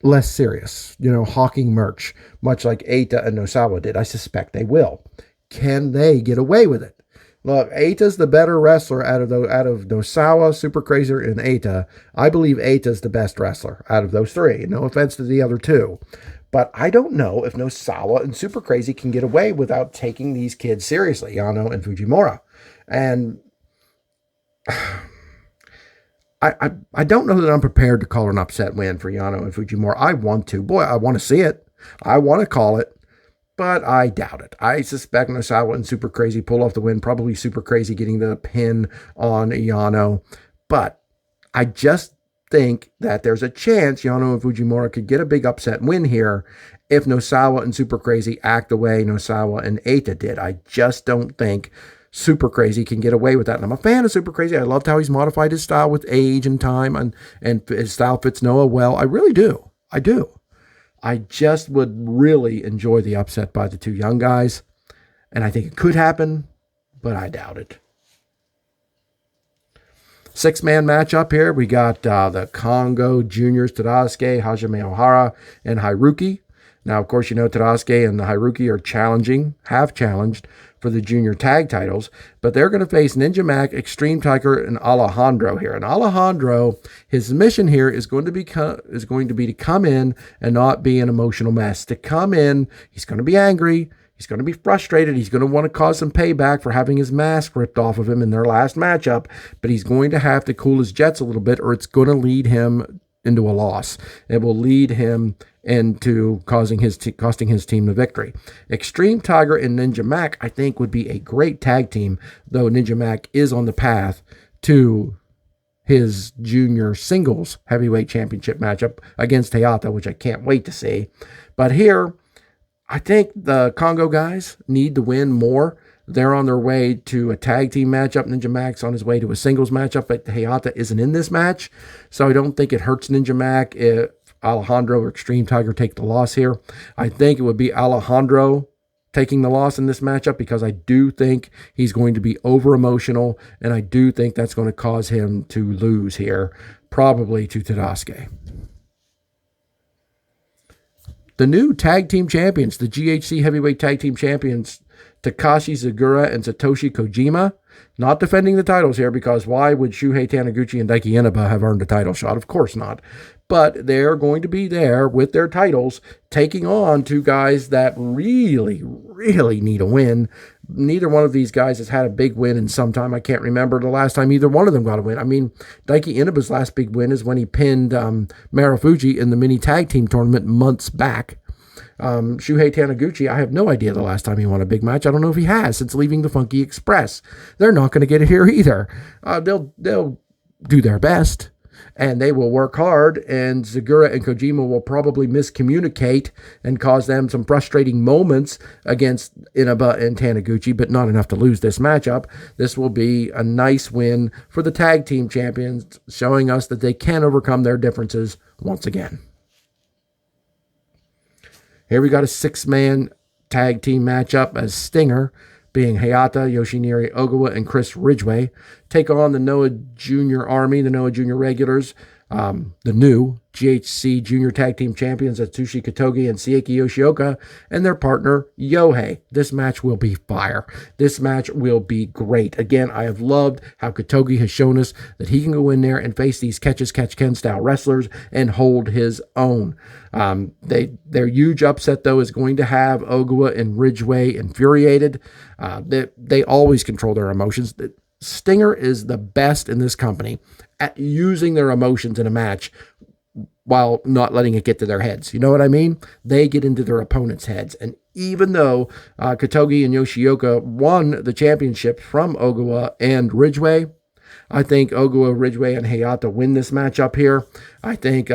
B: less serious? Hawking merch, much like Eita and Nosawa did. I suspect they will. Can they get away with it? Look, Eita's the better wrestler out of Nosawa, Super Crazy, and Eita. I believe Eita's the best wrestler out of those three. No offense to the other two. But I don't know if Nosawa and Super Crazy can get away without taking these kids seriously, Yano and Fujimura. And I don't know that I'm prepared to call an upset win for Yano and Fujimura. I want to. Boy, I want to see it. I want to call it. But I doubt it. I suspect Nosawa and Super Crazy pull off the win. Probably Super Crazy getting the pin on Yano. But I just think that there's a chance Yano and Fujimura could get a big upset win here if Nosawa and Super Crazy act the way Nosawa and Eita did. I just don't think Super Crazy can get away with that. And I'm a fan of Super Crazy. I loved how he's modified his style with age and time, and his style fits Noah well. I really do. I do. I just would really enjoy the upset by the two young guys. And I think it could happen, but I doubt it. Six-man matchup here. We got the Kongo Juniors, Tadasuke, Hajime Ohara, and Haruki. Now, of course, Tadasuke and the Haruki have challenged for the junior tag titles, but they're going to face Ninja Mac, Extreme Tiger, and Alejandro here. And Alejandro, his mission here is going to be to come in and not be an emotional mess. To come in, he's going to be angry, he's going to be frustrated, he's going to want to cause some payback for having his mask ripped off of him in their last matchup, but he's going to have to cool his jets a little bit, or it's going to lead him into a loss. It will lead him into costing his team the victory. Extreme Tiger and Ninja Mac, I think, would be a great tag team, though Ninja Mac is on the path to his junior singles heavyweight championship matchup against Hayata, which I can't wait to see. But here, I think the Kongo guys need to win more. They're on their way to a tag team matchup. Ninja Mac's on his way to a singles matchup, but Hayata isn't in this match. So I don't think it hurts Ninja Mac if Alejandro or Extreme Tiger take the loss here. I think it would be Alejandro taking the loss in this matchup because I do think he's going to be over emotional, and I do think that's going to cause him to lose here, probably to Tadasuke. The new tag team champions, the GHC heavyweight tag team champions, Takashi Zagura and Satoshi Kojima, not defending the titles here because why would Shuhei Taniguchi and Daiki Inaba have earned a title shot? Of course not. But they're going to be there with their titles, taking on two guys that really, really need a win. Neither one of these guys has had a big win in some time. I can't remember the last time either one of them got a win. I mean, Daiki Inaba's last big win is when he pinned Marufuji in the mini tag team tournament months back. Shuhei Taniguchi, I have no idea the last time he won a big match. I don't know if he has since leaving the Funky Express. They're not going to get it here either. They'll do their best, and they will work hard, and Segura and Kojima will probably miscommunicate and cause them some frustrating moments against Inaba and Taniguchi, but not enough to lose this matchup. This will be a nice win for the tag team champions, showing us that they can overcome their differences once again. Here we got a 6-man tag team matchup as Stinger, being Hayata, Yoshinari Ogawa, and Chris Ridgway, take on the Noah Junior Army, the Noah Junior Regulars, the new GHC Junior Tag Team Champions Atsushi Kotogi and Seiki Yoshioka, and their partner Yohei. This match will be fire. This match will be great. Again, I have loved how Kotogi has shown us that he can go in there and face these catch-as-catch-can style wrestlers and hold his own. Their huge upset, though, is going to have Ogawa and Ridgway infuriated. They always control their emotions. Stinger is the best in this company at using their emotions in a match while not letting it get to their heads. You know what I mean? They get into their opponents' heads. And even though Kotogi and Yoshioka won the championship from Ogawa and Ridgway, I think Ogawa, Ridgway, and Hayata win this match up here. I think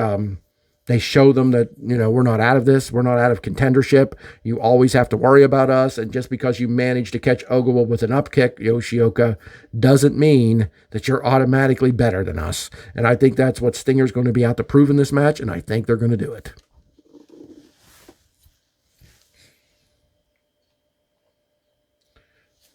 B: they show them that, we're not out of this. We're not out of contendership. You always have to worry about us. And just because you manage to catch Ogawa with an upkick, Yoshioka, doesn't mean that you're automatically better than us. And I think that's what Stinger's going to be out to prove in this match, and I think they're going to do it.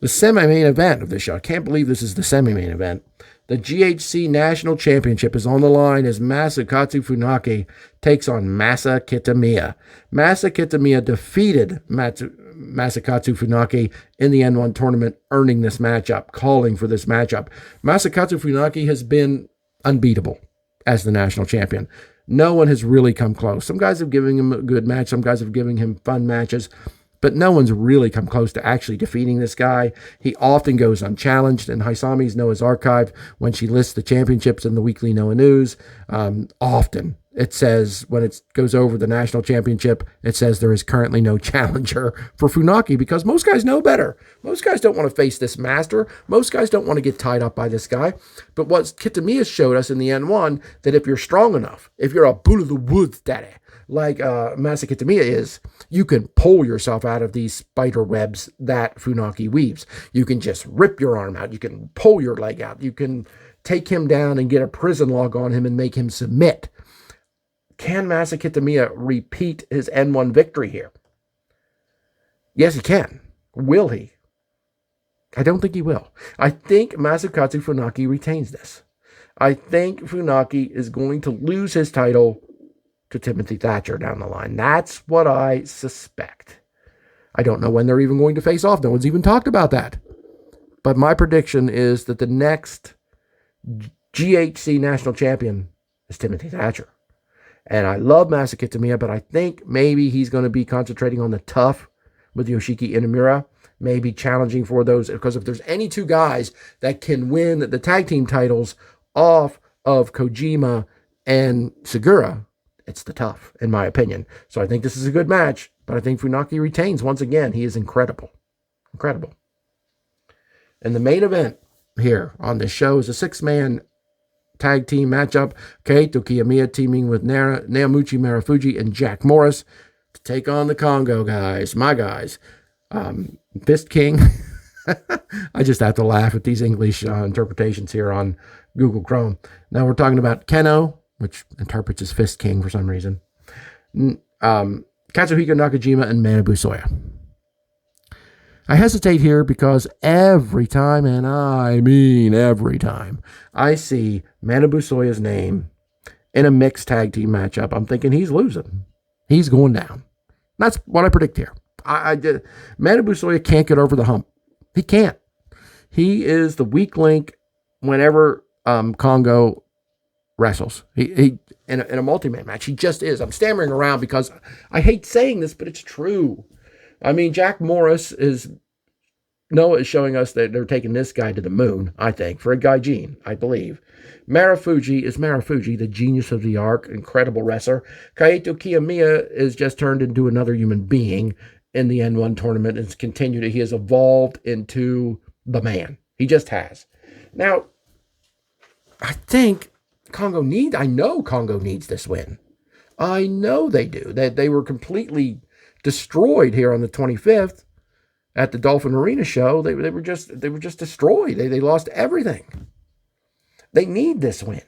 B: The semi-main event of this show. I can't believe this is the semi-main event. The GHC National Championship is on the line as Masakatsu Funaki takes on Masa Kitamiya. Masa Kitamiya defeated Masakatsu Funaki in the N1 tournament, earning this matchup, calling for this matchup. Masakatsu Funaki has been unbeatable as the national champion. No one has really come close. Some guys have given him a good match. Some guys have given him fun matches. But no one's really come close to actually defeating this guy. He often goes unchallenged, and Hisame's Noah's Archive, when she lists the championships in the weekly Noah News, often it says, when it goes over the national championship, it says there is currently no challenger for Funaki, because most guys know better. Most guys don't want to face this master. Most guys don't want to get tied up by this guy. But what Kitamiya showed us in the N1, that if you're strong enough, if you're a bull of the woods daddy, like Masa Kitamiya is, you can pull yourself out of these spider webs that Funaki weaves. You can just rip your arm out. You can pull your leg out. You can take him down and get a prison log on him and make him submit. Can Masa Kitamiya repeat his N1 victory here? Yes, he can. Will he? I don't think he will. I think Masakatsu Funaki retains this. I think Funaki is going to lose his title to Timothy Thatcher down the line. That's what I suspect. I don't know when they're even going to face off. No one's even talked about that. But my prediction is that the next GHC national champion is Timothy Thatcher. And I love Masa Kitamiya, but I think maybe he's going to be concentrating on the tough with Yoshiki Inamura, maybe challenging for those, because if there's any two guys that can win the tag team titles off of Kojima and Segura, it's the tough, in my opinion. So I think this is a good match, but I think Funaki retains once again. He is incredible. Incredible. And the main event here on this show is a 6-man tag team matchup. Kaito Kiyomiya teaming with Naomuchi Marufuji and Jack Morris to take on the Congo guys, my guys. Fist King. I just have to laugh at these English interpretations here on Google Chrome. Now we're talking about Keno, which interprets as Fist King for some reason. Katsuhiko Nakajima and Manabu Soya. I hesitate here because every time, and I mean every time, I see Manabu Soya's name in a mixed tag team matchup, I'm thinking he's losing. He's going down. That's what I predict here. Manabu Soya can't get over the hump. He can't. He is the weak link whenever Congo wrestles. He in a multi-man match. He just is. I'm stammering around because I hate saying this, but it's true. I mean, Jack Morris is, Noah is showing us that they're taking this guy to the moon, I think, for a Gaijin, I believe. Marufuji is Marufuji, the genius of the arc, incredible wrestler. Kaito Kiyomiya is just turned into another human being in the N1 tournament and continued. He has evolved into the man. He just has. Now, I know Congo needs this win. I know they do. They were completely destroyed here on the 25th at the Dolphin Arena show. They were just destroyed. They lost everything. They need this win.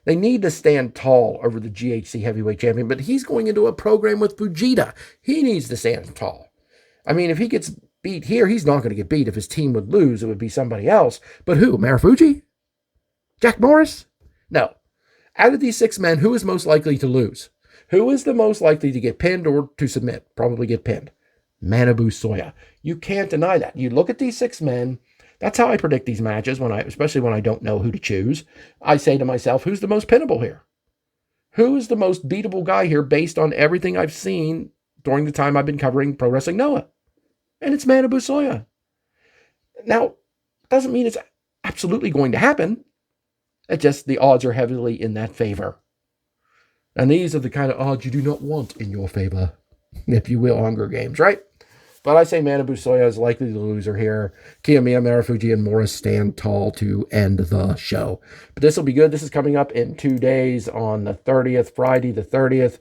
B: They need to stand tall over the GHC heavyweight champion, but he's going into a program with Fujita. He needs to stand tall. I mean, if he gets beat here, he's not going to get beat. If his team would lose, it would be somebody else. But who? Marufuji? Jack Morris? No. Out of these 6 men, who is most likely to lose? Who is the most likely to get pinned or to submit? Probably get pinned. Manabu Soya. You can't deny that. You look at these 6 men. That's how I predict these matches, especially when I don't know who to choose. I say to myself, who's the most pinnable here? Who is the most beatable guy here based on everything I've seen during the time I've been covering Pro Wrestling Noah? And it's Manabu Soya. Now, doesn't mean it's absolutely going to happen. It's just the odds are heavily in that favor. And these are the kind of odds you do not want in your favor, if you will, Hunger Games, right? But I say Manabu Soya is likely the loser here. Kiyomiya, Marufuji, and Morris stand tall to end the show. But this will be good. This is coming up in 2 days on the 30th, Friday the 30th.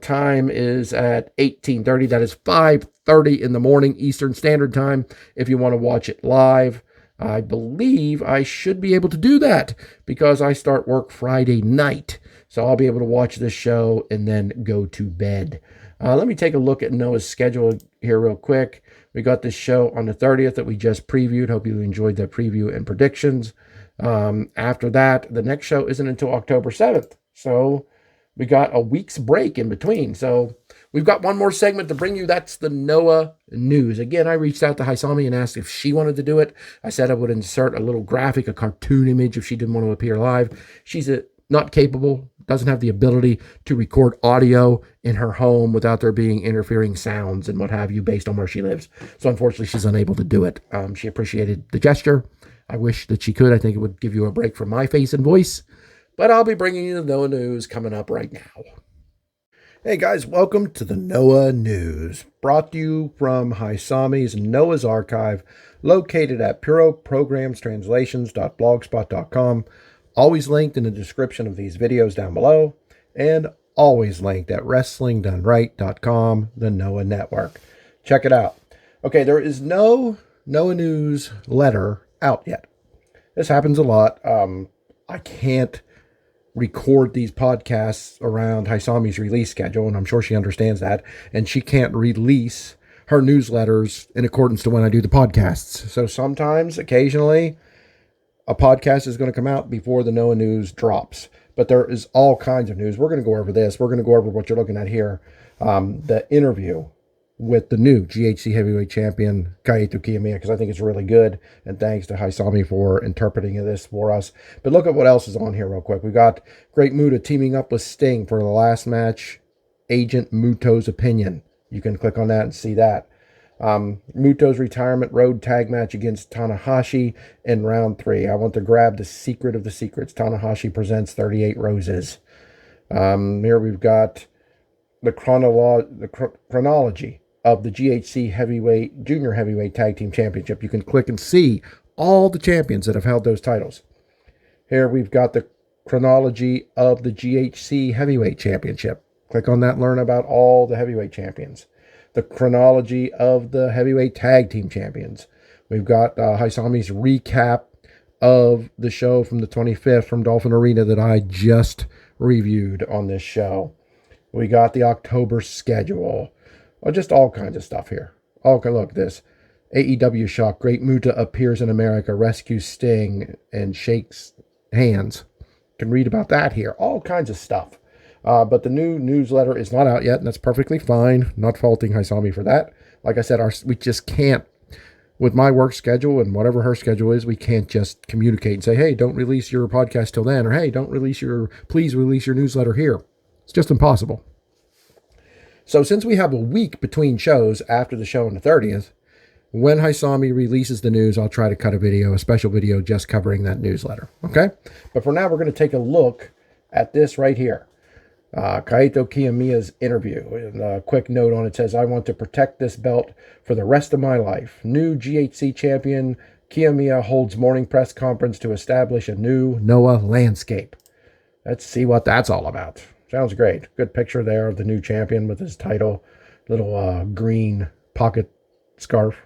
B: Time is at 18:30. That is 5:30 in the morning Eastern Standard Time if you want to watch it live. I believe I should be able to do that because I start work Friday night. So I'll be able to watch this show and then go to bed. Let me take a look at Noah's schedule here real quick. We got this show on the 30th that we just previewed. Hope you enjoyed that preview and predictions. After that, the next show isn't until October 7th. So we got a week's break in between. So we've got one more segment to bring you. That's the Noah news. Again, I reached out to Hisame and asked if she wanted to do it. I said I would insert a little graphic, a cartoon image if she didn't want to appear live. She's not capable, doesn't have the ability to record audio in her home without there being interfering sounds and what have you based on where she lives. So unfortunately, she's unable to do it. She appreciated the gesture. I wish that she could. I think it would give you a break from my face and voice. But I'll be bringing you the Noah news coming up right now. Hey guys, welcome to the Noah News, brought to you from Hisame's Noah's Archive, located at puroprogramstranslations.blogspot.com. Always linked in the description of these videos down below, and always linked at wrestlingdoneright.com, the Noah Network. Check it out. Okay, there is no Noah News letter out yet. This happens a lot. I can't record these podcasts around Hisame's release schedule, and I'm sure she understands that, and she can't release her newsletters in accordance to when I do the podcasts. So sometimes, occasionally, a podcast is going to come out before the Noah News drops. But there is all kinds of news. We're going to go over this. We're going to go over what you're looking at here. The interview with the new GHC heavyweight champion, Kaito Kiyomiya, because I think it's really good. And thanks to Hisame for interpreting this for us. But look at what else is on here real quick. We got Great Muta teaming up with Sting for the last match, Agent Muto's opinion. You can click on that and see that. Muto's retirement road tag match against Tanahashi in round 3. I want to grab the secret of the secrets. Tanahashi presents 38 Roses. Here we've got the chronology of the GHC Junior Heavyweight Tag Team Championship. You can click and see all the champions that have held those titles. Here we've got the chronology of the GHC Heavyweight Championship. Click on that and learn about all the heavyweight champions. The chronology of the Heavyweight Tag Team Champions. We've got Hisame's recap of the show from the 25th from Dolphin Arena that I just reviewed on this show. We got the October schedule. Well, just all kinds of stuff here. Okay, look, this. AEW shock. Great Muta appears in America, rescues Sting, and shakes hands. You can read about that here. All kinds of stuff. But the new newsletter is not out yet, and that's perfectly fine. Not faulting Hisame for that. Like I said, we just can't, with my work schedule and whatever her schedule is, we can't just communicate and say, hey, don't release your podcast till then, or hey, please release your newsletter here. It's just impossible. So since we have a week between shows after the show on the 30th, When Hisame releases the news, I'll try to cut a special video just covering that newsletter. Okay? But for now, we're going to take a look at this right here. Kaito Kiyomiya's interview. And a quick note on it says, I want to protect this belt for the rest of my life. New GHC champion Kiyomiya holds morning press conference to establish a new Noah landscape. Let's see what that's all about. Sounds great. Good picture there of the new champion with his title. Little green pocket scarf.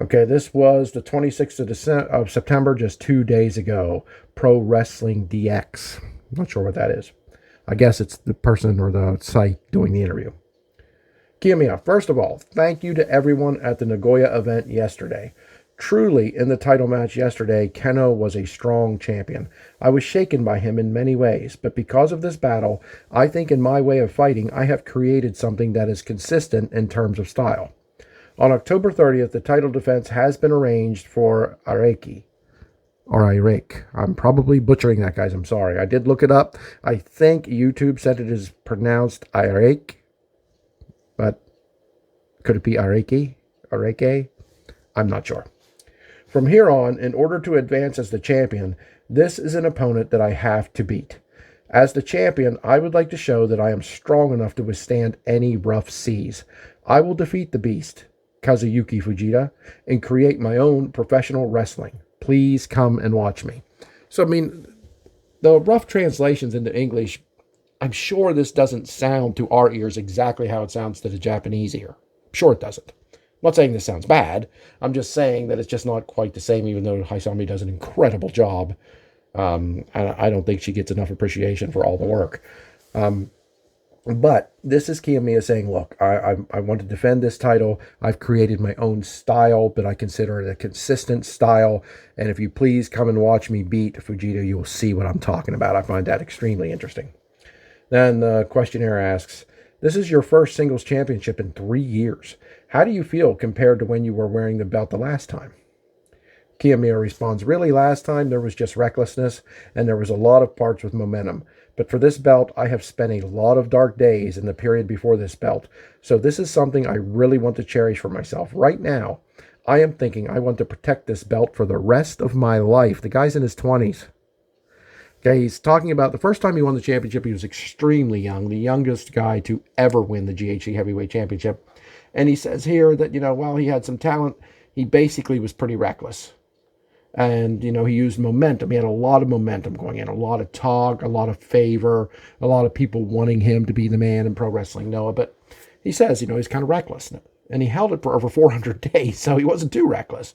B: Okay, this was the 26th of September, just 2 days ago. Pro Wrestling DX. Not sure what that is. I guess it's the person or the site doing the interview. Kiyomiya, first of all, thank you to everyone at the Nagoya event yesterday. Truly, in the title match yesterday, Keno was a strong champion. I was shaken by him in many ways, but because of this battle, I think in my way of fighting, I have created something that is consistent in terms of style. On October 30th, the title defense has been arranged for Araki. Or Irake. I'm probably butchering that, guys. I'm sorry. I did look it up. I think YouTube said it is pronounced Irake. But could it be Araki? Arake? I'm not sure. From here on, in order to advance as the champion, this is an opponent that I have to beat. As the champion, I would like to show that I am strong enough to withstand any rough seas. I will defeat the beast, Kazuyuki Fujita, and create my own professional wrestling. Please come and watch me. So, I mean, the rough translations into English, I'm sure this doesn't sound to our ears exactly how it sounds to the Japanese ear. I'm sure it doesn't. I'm not saying this sounds bad. I'm just saying that it's just not quite the same, even though Hisame does an incredible job. And I don't think she gets enough appreciation for all the work. But this is Kiyomiya saying, look, I want to defend this title. I've created my own style, but I consider it a consistent style. And if you please come and watch me beat Fujita, you will see what I'm talking about. I find that extremely interesting. Then the questionnaire asks, this is your first singles championship in 3 years. How do you feel compared to when you were wearing the belt the last time? Kiyomiya responds, really, last time there was just recklessness, and there was a lot of parts with momentum. But for this belt, I have spent a lot of dark days in the period before this belt. So this is something I really want to cherish for myself. Right now, I am thinking I want to protect this belt for the rest of my life. The guy's in his 20s. Okay, he's talking about the first time he won the championship, he was extremely young, the youngest guy to ever win the GHC Heavyweight Championship. And he says here that, while he had some talent, he basically was pretty reckless. And, he used momentum. He had a lot of momentum going in, a lot of talk, a lot of favor, a lot of people wanting him to be the man in pro wrestling Noah. But he says, he's kind of reckless. And he held it for over 400 days, so he wasn't too reckless.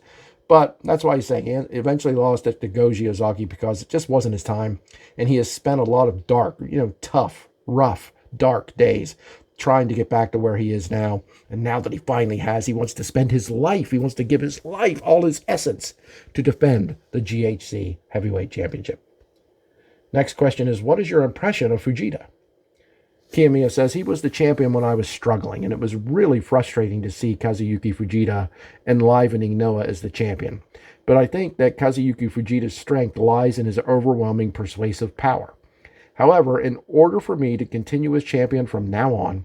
B: But that's why he's saying he eventually lost it to Goji Ozaki because it just wasn't his time. And he has spent a lot of dark, tough, rough, dark days trying to get back to where he is now. And now that he finally has, he wants to spend his life. He wants to give his life, all his essence, to defend the GHC Heavyweight Championship. Next question is, what is your impression of Fujita? Kiyomiya says, he was the champion when I was struggling, and it was really frustrating to see Kazuyuki Fujita enlivening Noah as the champion. But I think that Kazuyuki Fujita's strength lies in his overwhelming persuasive power. However, in order for me to continue as champion from now on,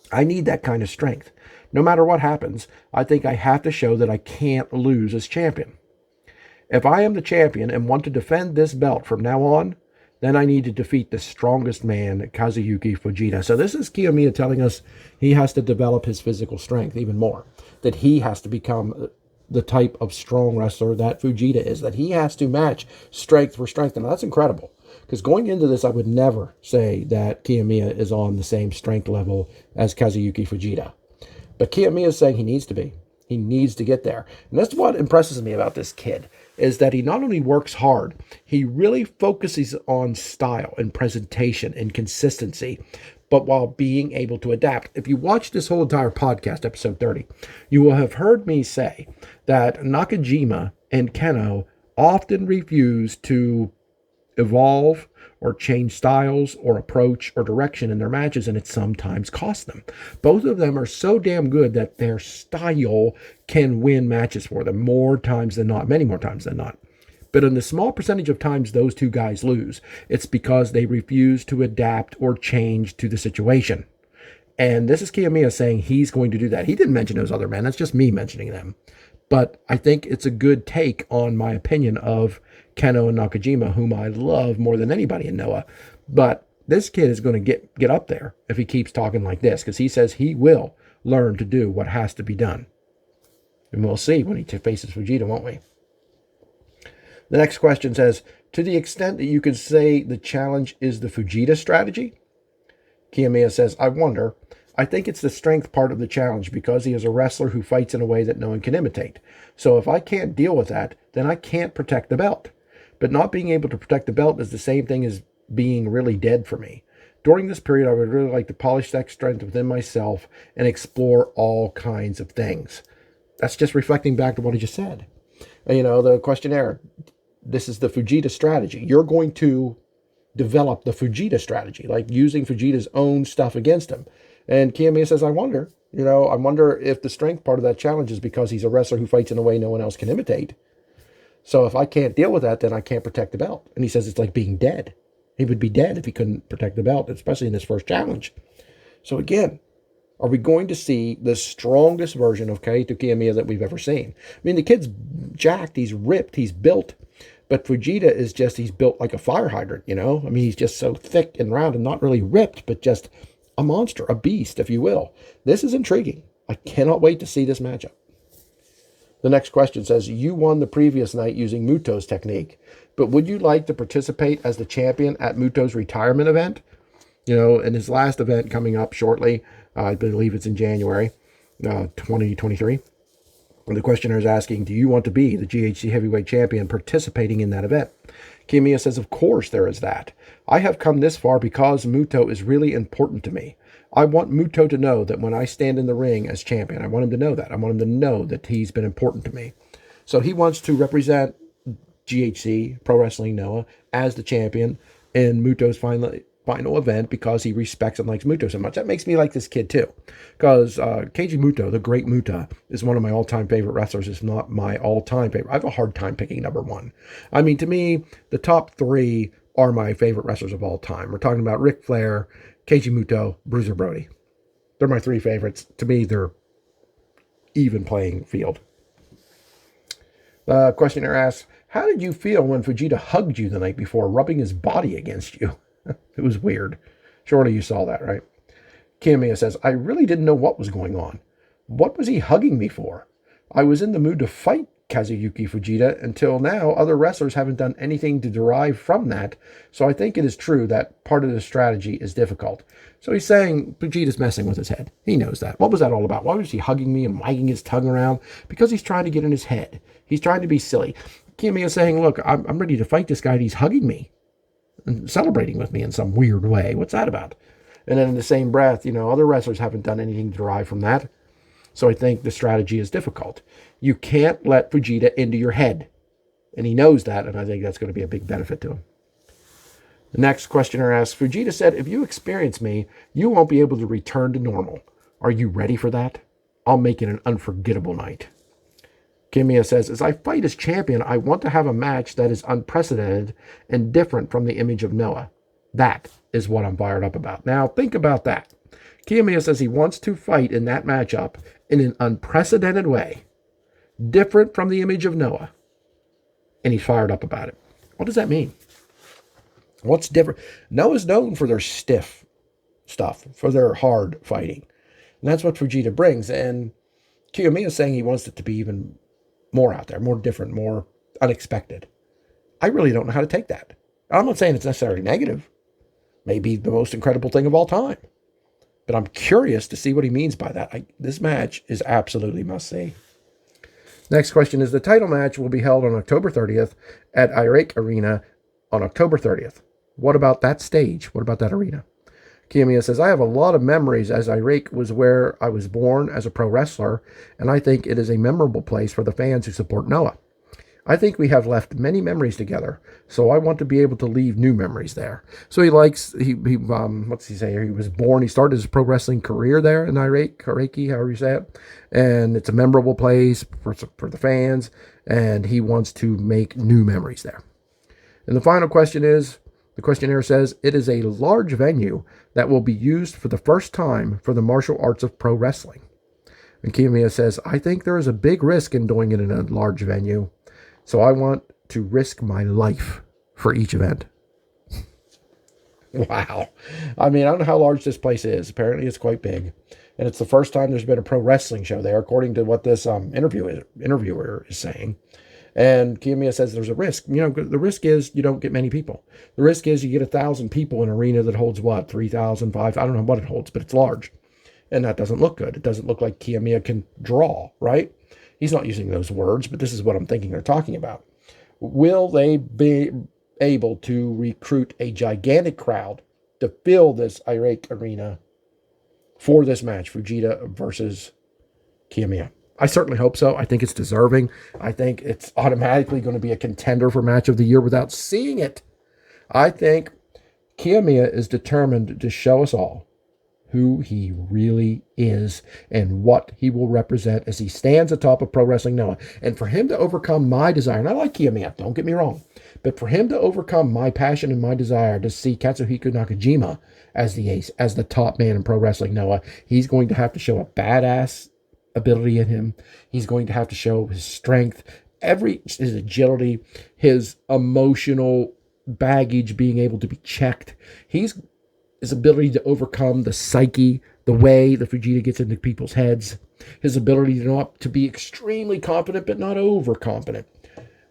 B: I need that kind of strength. No matter what happens, I think I have to show that I can't lose as champion. If I am the champion and want to defend this belt from now on, then I need to defeat the strongest man, Kazuyuki Fujita. So this is Kiyomiya telling us he has to develop his physical strength even more, that he has to become the type of strong wrestler that Fujita is, that he has to match strength for strength. And that's incredible. Because going into this, I would never say that Kiyomiya is on the same strength level as Kazuyuki Fujita. But Kiyomiya is saying he needs to be. He needs to get there. And that's what impresses me about this kid, is that he not only works hard, he really focuses on style and presentation and consistency, but while being able to adapt. If you watch this whole entire podcast, episode 30, you will have heard me say that Nakajima and Keno often refuse to evolve or change styles or approach or direction in their matches, and it sometimes costs them. Both of them are so damn good that their style can win matches for them more times than not, many more times than not. But in the small percentage of times those two guys lose, it's because they refuse to adapt or change to the situation. And this is Kiyomiya saying he's going to do that. He didn't mention those other men. That's just me mentioning them. But I think it's a good take on my opinion of Keno and Nakajima, whom I love more than anybody in Noah. But this kid is going to get up there if he keeps talking like this, because he says he will learn to do what has to be done. And we'll see when he faces Fujita, won't we? The next question says, to the extent that you could say the challenge is the Fujita strategy? Kiyomiya says, I wonder. I think it's the strength part of the challenge because he is a wrestler who fights in a way that no one can imitate. So if I can't deal with that, then I can't protect the belt. But not being able to protect the belt is the same thing as being really dead for me. During this period, I would really like to polish that strength within myself and explore all kinds of things. That's just reflecting back to what I just said. You know, the questionnaire, this is the Fujita strategy. You're going to develop the Fujita strategy, like using Fujita's own stuff against him. And Kiyomiya says, I wonder if the strength part of that challenge is because he's a wrestler who fights in a way no one else can imitate. So if I can't deal with that, then I can't protect the belt. And he says it's like being dead. He would be dead if he couldn't protect the belt, especially in this first challenge. So again, are we going to see the strongest version of Kaito Kiyomiya that we've ever seen? I mean, the kid's jacked, he's ripped, he's built. But Fujita is just, he's built like a fire hydrant, you know? I mean, he's just so thick and round and not really ripped, but just a monster, a beast, if you will. This is intriguing. I cannot wait to see this matchup. The next question says, you won the previous night using Muto's technique, but would you like to participate as the champion at Muto's retirement event? You know, in his last event coming up shortly, I believe it's in January 2023. And the questioner is asking, do you want to be the GHC heavyweight champion participating in that event? Kiyomiya says, of course there is that. I have come this far because Muto is really important to me. I want Muto to know that when I stand in the ring as champion, I want him to know that. I want him to know that he's been important to me. So he wants to represent GHC, Pro Wrestling Noah, as the champion in Muto's final event because he respects and likes Muto so much. That makes me like this kid too. Because Keiji Muto, the great Muta, is one of my all-time favorite wrestlers. It's not my all-time favorite. I have a hard time picking number one. I mean, to me, the top three are my favorite wrestlers of all time. We're talking about Ric Flair, Keiji Muto, Bruiser Brody. They're my three favorites. To me, they're even playing field. The questioner asks, how did you feel when Fujita hugged you the night before, rubbing his body against you? It was weird. Surely you saw that, right? Kiyomiya says, I really didn't know what was going on. What was he hugging me for? I was in the mood to fight Kazuyuki Fujita. Until now, other wrestlers haven't done anything to derive from that. So I think it is true that part of the strategy is difficult. So he's saying Fujita's messing with his head. He knows that. What was that all about? Why was he hugging me and wagging his tongue around? Because he's trying to get in his head. He's trying to be silly. Kiyomiya is saying, look, I'm ready to fight this guy and he's hugging me and celebrating with me in some weird way. What's that about? And then in the same breath, you know, other wrestlers haven't done anything to derive from that. So I think the strategy is difficult. You can't let Fujita into your head. And he knows that, and I think that's going to be a big benefit to him. The next questioner asks, Fujita said, if you experience me, you won't be able to return to normal. Are you ready for that? I'll make it an unforgettable night. Kiyomiya says, as I fight as champion, I want to have a match that is unprecedented and different from the image of Noah. That is what I'm fired up about. Now, think about that. Kiyomiya says he wants to fight in that matchup in an unprecedented way, different from the image of Noah. And he's fired up about it. What does that mean? What's different? Noah's known for their stiff stuff, for their hard fighting. And that's what Fujita brings. And Kiyomiya is saying he wants it to be even more out there, more different, more unexpected. I really don't know how to take that. I'm not saying it's necessarily negative. Maybe the most incredible thing of all time. But I'm curious to see what he means by that. This match is absolutely must see. Next question is, the title match will be held on October 30th at Ararat Arena on October 30th. What about that stage? What about that arena? Kiyomiya says, I have a lot of memories as Ararat was where I was born as a pro wrestler, and I think it is a memorable place for the fans who support Noah. I think we have left many memories together, so I want to be able to leave new memories there. So what's he say here? He was born, he started his pro wrestling career there in Ararat, Kareki, however you say it, and it's a memorable place for the fans, and he wants to make new memories there. And the final question is, The questionnaire says it is a large venue that will be used for the first time for the martial arts of pro wrestling. And Kiyomiya says, I think there is a big risk in doing it in a large venue, so I want to risk my life for each event. Wow. I mean, I don't know how large this place is. Apparently it's quite big. And it's the first time there's been a pro wrestling show there, according to what this interviewer is saying. And Kiyomiya says there's a risk. The risk is you don't get many people. The risk is you get 1,000 people in an arena that holds what? 3,000, 5,000? I don't know what it holds, but it's large. And that doesn't look good. It doesn't look like Kiyomiya can draw, right? He's not using those words, but this is what I'm thinking they're talking about. Will they be able to recruit a gigantic crowd to fill this irate arena for this match, Fujita versus Kiyomiya? I certainly hope so. I think it's deserving. I think it's automatically going to be a contender for match of the year without seeing it. I think Kiyomiya is determined to show us all who he really is and what he will represent as he stands atop of Pro Wrestling Noah. And for him to overcome my desire, and I like Kiyomiya, don't get me wrong, but for him to overcome my passion and my desire to see Katsuhiko Nakajima as the ace, as the top man in Pro Wrestling Noah, he's going to have to show a badass ability in him. He's going to have to show his strength, his agility, his emotional baggage being able to be checked. His ability to overcome the psyche, the way the Fujita gets into people's heads, his ability to be extremely confident but not overconfident.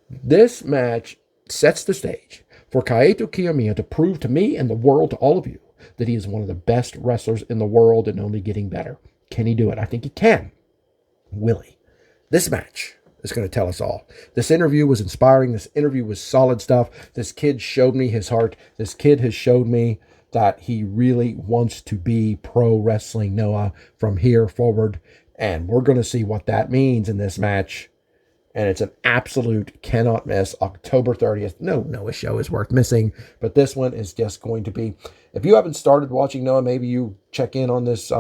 B: This match sets the stage for Kaito Kiyomiya to prove to me and the world, to all of you, that he is one of the best wrestlers in the world and only getting better. Can he do it? I think he can. Will he? This match is going to tell us all. This interview was inspiring. This interview was solid stuff. This kid showed me his heart. This kid has showed me that he really wants to be Pro Wrestling Noah from here forward. And we're going to see what that means in this match. And it's an absolute cannot miss. October 30th. No Noah show is worth missing. But this one is just going to be... If you haven't started watching Noah, maybe you check in on this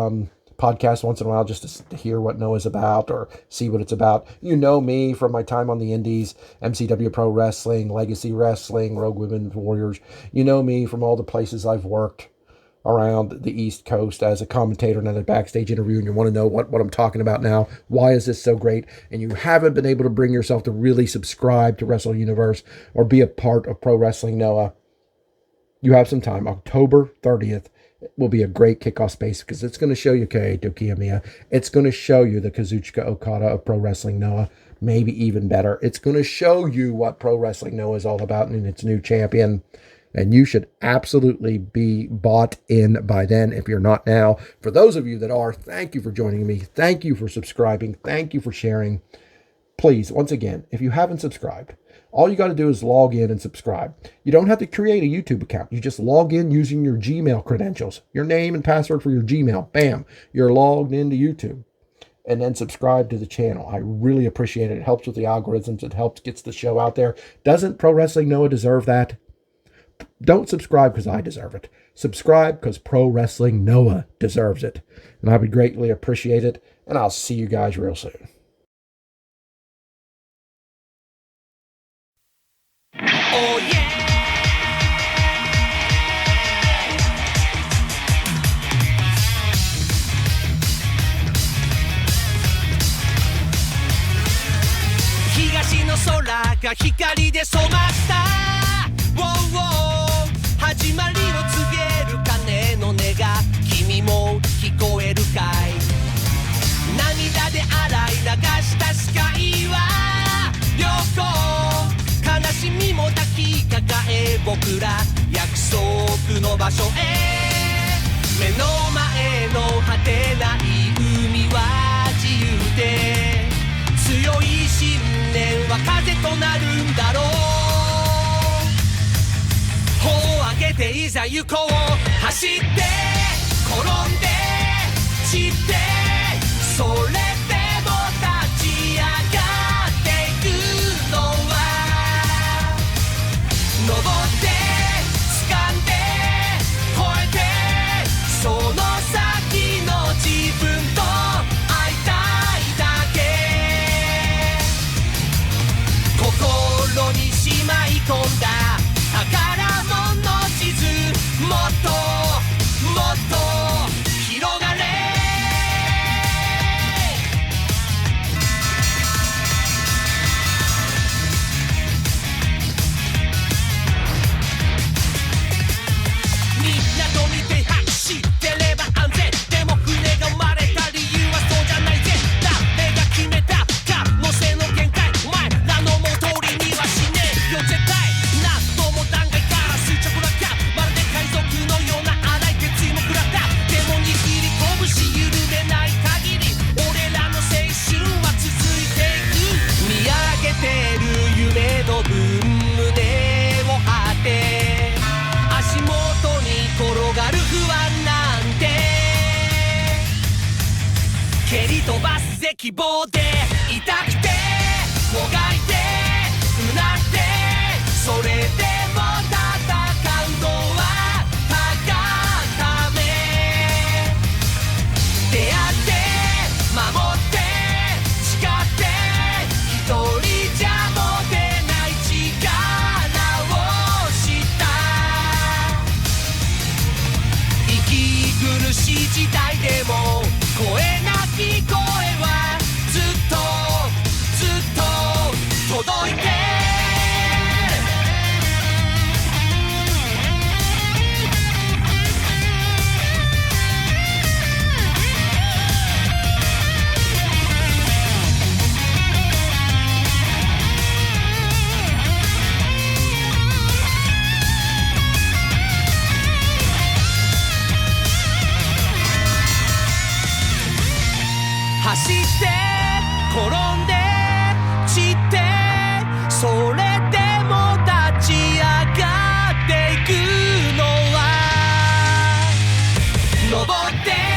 B: podcast once in a while just to hear what Noah's about or see what it's about. You know me from my time on the indies, MCW Pro Wrestling, Legacy Wrestling, Rogue Women Warriors. You know me from all the places I've worked around the East Coast as a commentator and a backstage interview, and you want to know what I'm talking about now. Why is this so great? And you haven't been able to bring yourself to really subscribe to Wrestle Universe or be a part of Pro Wrestling Noah. You have some time. October 30th will be a great kickoff space because it's going to show you Kaito Kiyomiya. It's going to show you the Kazuchika Okada of Pro Wrestling Noah, maybe even better. It's going to show you what Pro Wrestling Noah is all about and its new champion. And you should absolutely be bought in by then if you're not now. For those of you that are, thank you for joining me. Thank you for subscribing. Thank you for sharing. Please, once again, if you haven't subscribed, all you got to do is log in and subscribe. You don't have to create a YouTube account. You just log in using your Gmail credentials, your name and password for your Gmail. Bam, you're logged into YouTube. And then subscribe to the channel. I really appreciate it. It helps with the algorithms. It helps gets the show out there. Doesn't Pro Wrestling Noah deserve that? Don't subscribe because I deserve it. Subscribe because Pro Wrestling Noah deserves it. And I would greatly appreciate it. And I'll see you guys real soon.
C: Oh yeah!東の空が光で染まったウォーウォー始まりを告げる鐘の音が君も聞こえるかい涙で洗い流した視界は良好悲しみも抱きかかえ僕ら約束の場所へ目の前の果てない海は自由で強い信念は風となるんだろう帆を上げていざ行こう走って転んで散ってそれでも立ち上がっていくのは登って掴んで越えてその先の自分と会いたいだけ心にしまい込んだ宝物自蹴り飛ばすぜ希望で痛くてもがいてうなってそれでも戦うのはたがため出会って守って誓って一人じゃ持てない力をした息苦しい時代でも声なき声はずっとずっと届いて走って転んで散ってそれでも立ち上がっていくのは登って